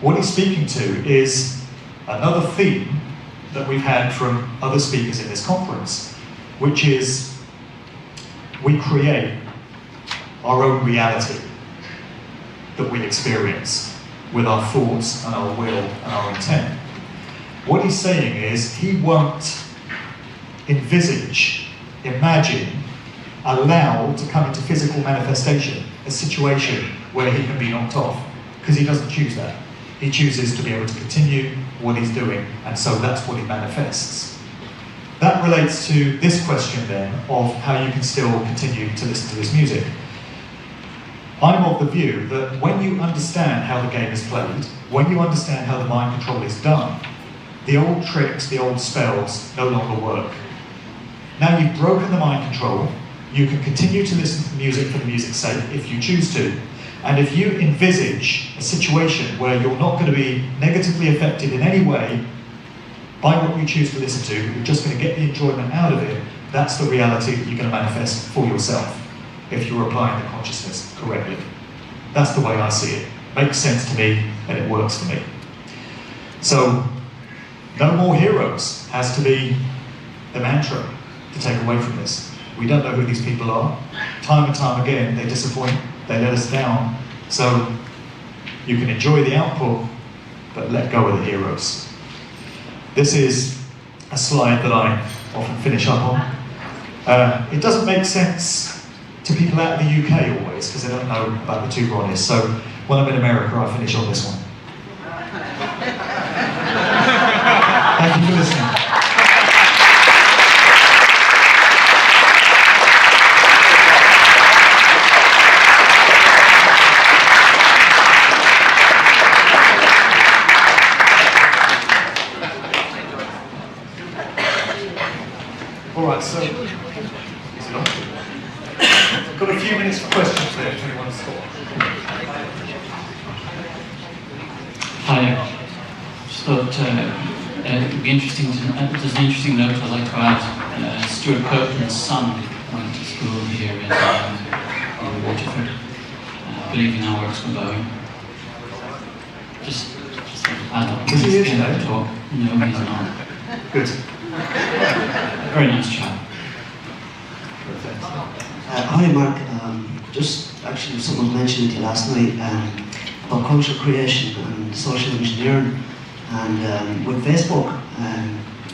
What he's speaking to is another theme that we've had from other speakers in this conference, which is we create our own reality that we experience with our thoughts and our will and our intent. What he's saying is he won't envisage, imagine, allow to come into physical manifestation a situation where he can be knocked off, because he doesn't choose that. He chooses to be able to continue what he's doing, and so that's what he manifests. That relates to this question then of how you can still continue to listen to this music. I'm of the view that when you understand how the game is played, when you understand how the mind control is done, the old tricks, the old spells no longer work. Now you've broken the mind control, you can continue to listen to the music for the music's sake if you choose to. And if you envisage a situation where you're not going to be negatively affected in any way by what you choose to listen to, you're just going to get the enjoyment out of it, that's the reality that you're going to manifest for yourself if you're applying the consciousness correctly. That's the way I see it. Makes sense to me and it works for me. So, no more heroes has to be the mantra to take away from this. We don't know who these people are. Time and time again, they disappoint, they let us down. So you can enjoy the output, but let go of the heroes. This is a slide that I often finish up on. It doesn't make sense to people out of the UK always, because they don't know about the two Ronnies. So when I'm in America, I finish on this one. Thank you for listening. Alright, so, is it on? Got a few minutes for questions there if anyone wants to talk. Hi, just thought it'd be interesting to, there's an interesting note I'd like to add. Stuart Copeland's son went to school here in Waterford. I believe he now works for Boeing. Just add up. Is he here today? Talk. No, he's not. Good. Very nice chap. Hi Mark, just actually someone mentioned it to you last night about cultural creation and social engineering, and with Facebook,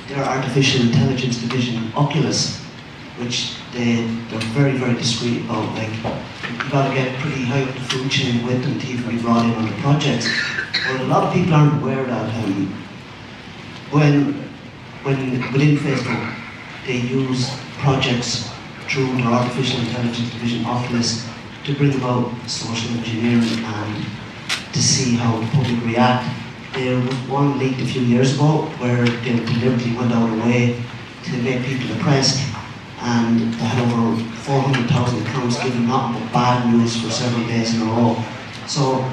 their artificial intelligence division, Oculus, which they're very, very discreet about. Like, you've got to get pretty high up the food chain with them to even be brought in on the projects. But a lot of people aren't aware that when within Facebook, they use projects through their artificial intelligence division, Oculus, to bring about social engineering and to see how the public react. There was one leaked a few years ago where they deliberately went out of the way to make people depressed, and they had over 400,000 accounts giving nothing but bad news for several days in a row. So,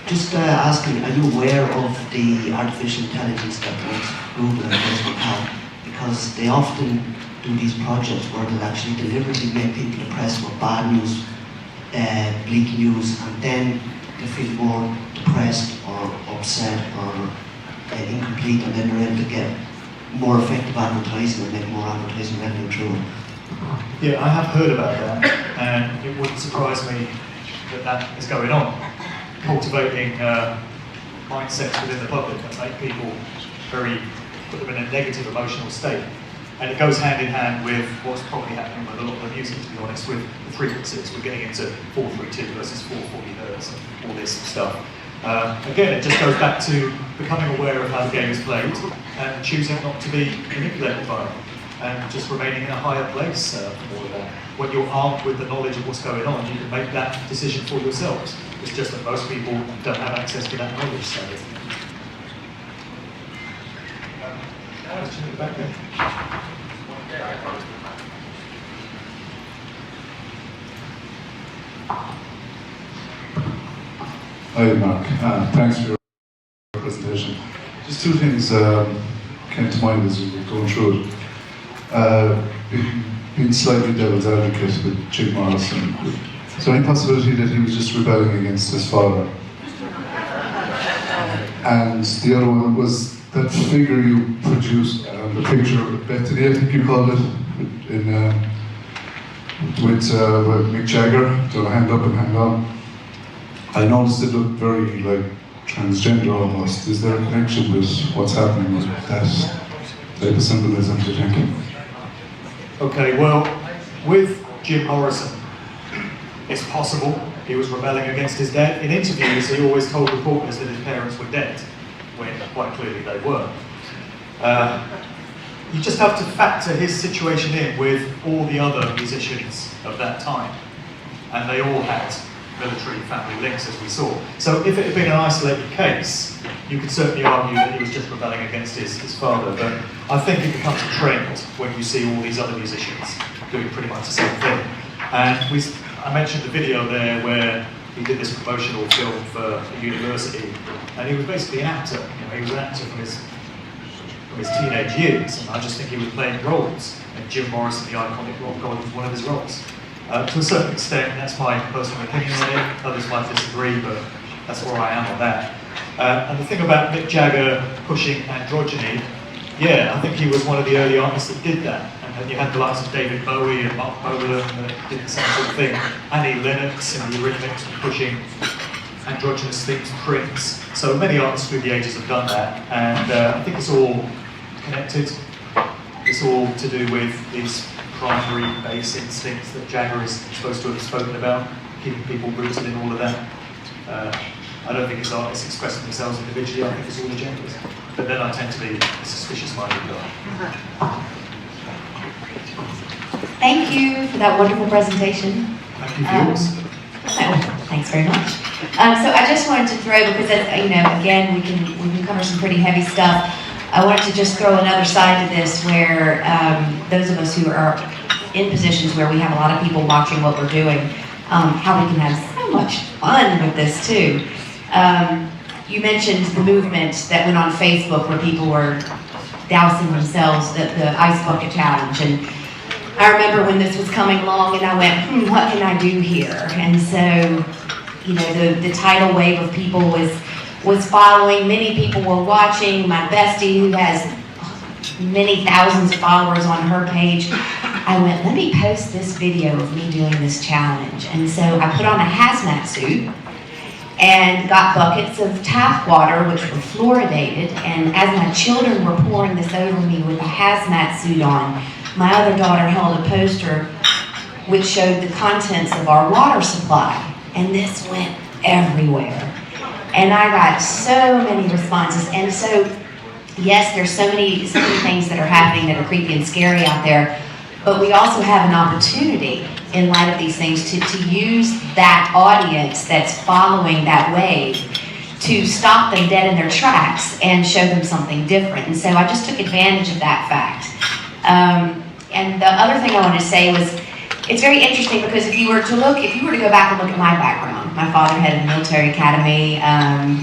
just asking, are you aware of the artificial intelligence that both Google and Facebook have? Because they often do these projects where they'll actually deliberately make people depressed with bad news, bleak news, and then they feel more depressed or upset or incomplete, and then they're able to get more effective advertising and make more advertising revenue through it. Yeah, I have heard about that, and it wouldn't surprise me that that is going on. cultivating mindsets within the public that make people put them in a negative emotional state. And it goes hand in hand with what's probably happening with a lot of the music, to be honest, with the frequencies. We're getting into 432 versus 440 hertz and all this stuff. Again, it just goes back to becoming aware of how the game is played and choosing not to be manipulated by it, and just remaining in a higher place from all of that. When you're armed with the knowledge of what's going on, you can make that decision for yourselves. It's just that most people don't have access to that knowledge. So. Question in the back there. Hi Mark, thanks for your presentation. Just two things came to mind as we were going through it. Being slightly devil's advocate with Jim Morrison, is there any possibility that he was just rebelling against his father? And the other one was that figure you produced, the picture of Bethany, I think you called it, with Mick Jagger, the hand up and hand on. I noticed it looked very like transgender almost. Is there a connection with what's happening with that type of symbolism, do you think? Okay, well, with Jim Morrison, it's possible he was rebelling against his dad. In interviews, he always told reporters that his parents were dead, when quite clearly they were. You just have to factor his situation in with all the other musicians of that time. And they all had military family links, as we saw. So if it had been an isolated case, you could certainly argue that he was just rebelling against his father. But I think it becomes a trend when you see all these other musicians doing pretty much the same thing. And I mentioned the video there where he did this promotional film for a university, and he was basically an actor. You know, he was an actor from his teenage years, and I just think he was playing roles. And Jim Morrison, the iconic rock god, was one of his roles. To a certain extent, that's my personal opinion on it. Others might disagree, but that's where I am on that. And the thing about Mick Jagger pushing androgyny, yeah, I think he was one of the early artists that did that. And then you had the likes of David Bowie and Mark Bolan that did the same sort of thing. Annie Lennox and the Eurythmics were pushing androgynous themes, Prince. So many artists through the ages have done that, and I think it's all connected. It's all to do with these primary base instincts that Jagger is supposed to have spoken about, keeping people rooted in all of that. I don't think it's artists expressing themselves individually, I think it's all agendas. But then I tend to be a suspicious-minded guy. Thank you for that wonderful presentation. Thank you for yours. Thanks very much. So I just wanted to throw, because again, we can cover some pretty heavy stuff. I wanted to just throw another side to this, where those of us who are in positions where we have a lot of people watching what we're doing, how we can have so much fun with this too. You mentioned the movement that went on Facebook where people were dousing themselves, the ice bucket challenge, and I remember when this was coming along and I went, what can I do here? And so, the tidal wave of people was following. Many people were watching. My bestie, who has many thousands of followers on her page, I went, let me post this video of me doing this challenge. And so I put on a hazmat suit and got buckets of tap water, which were fluoridated. And as my children were pouring this over me with a hazmat suit on, my other daughter held a poster which showed the contents of our water supply. And this went everywhere. And I got so many responses. And so, yes, there's so many things that are happening that are creepy and scary out there, but we also have an opportunity in light of these things to use that audience that's following that wave to stop them dead in their tracks and show them something different. And so I just took advantage of that fact. And the other thing I wanted to say was, it's very interesting because if you were to go back and look at my background, my father had a military academy,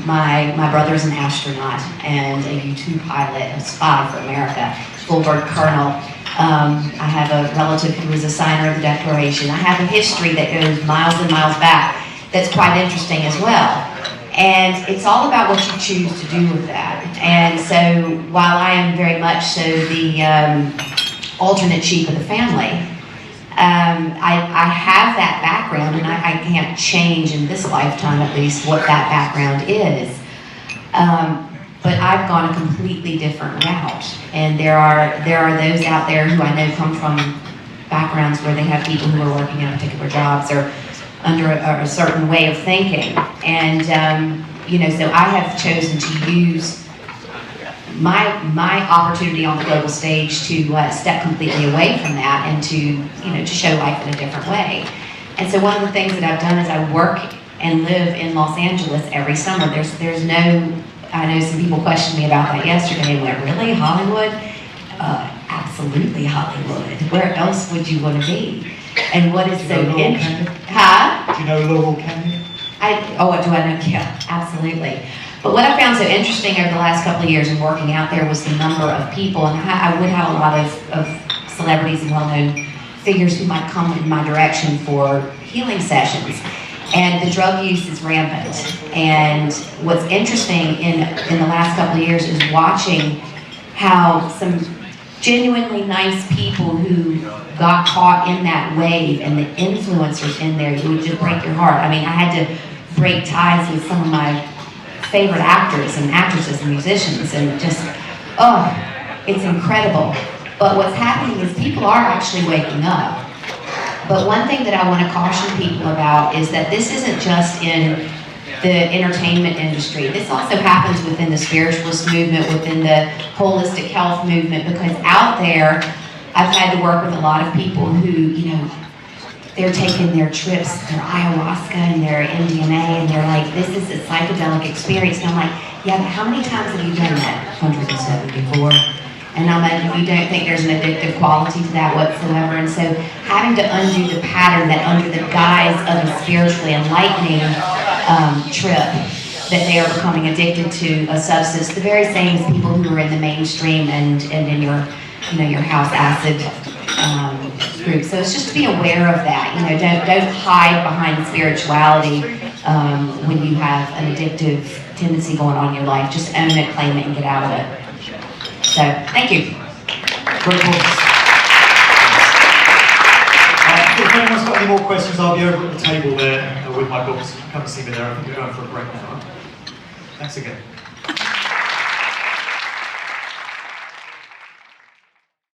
my brother's an astronaut and a U-2 pilot, a spy for America, full-bird colonel. I have a relative who was a signer of the Declaration. I have a history that goes miles and miles back that's quite interesting as well. And it's all about what you choose to do with that. And so while I am very much so the alternate chief of the family, I have that background, and I can't change in this lifetime, at least, what that background is. But I've gone a completely different route, and there are those out there who I know come from backgrounds where they have people who are working in particular jobs or under a certain way of thinking, and so I have chosen to use my opportunity on the global stage to step completely away from that and to show life in a different way. And so one of the things that I've done is I work and live in Los Angeles every summer. There's no, I know some people questioned me about that yesterday and went, really, Hollywood? Absolutely Hollywood. Where else would you want to be? And what is so interesting? Huh? Do you know Laurel Canyon? Do I know? Yeah, absolutely. But what I found so interesting over the last couple of years in working out there was the number of people, and I would have a lot of celebrities and well-known figures who might come in my direction for healing sessions. And the drug use is rampant. And what's interesting in the last couple of years is watching how some genuinely nice people who got caught in that wave and the influencers in there, you would just break your heart. I mean, I had to break ties with some of my favorite actors and actresses and musicians, and just, it's incredible. But what's happening is people are actually waking up. But one thing that I want to caution people about is that this isn't just in the entertainment industry. This also happens within the spiritualist movement, within the holistic health movement, because out there, I've had to work with a lot of people who, they're taking their trips, their ayahuasca and their MDMA, and they're like, this is a psychedelic experience. And I'm like, yeah, but how many times have you done that? 174. And I'm like, you don't think there's an addictive quality to that whatsoever? And so having to undo the pattern that under the guise of a spiritually enlightening trip, that they are becoming addicted to a substance, the very same as people who are in the mainstream and in your house acid group. So it's just to be aware of that. Don't hide behind spirituality when you have an addictive tendency going on in your life. Just own it, claim it, and get out of it. So, thank you. Great points. If anyone's got any more questions, I'll be over at the table there with my books. Come and see me there. I think we're going for a break now. Right? Thanks again.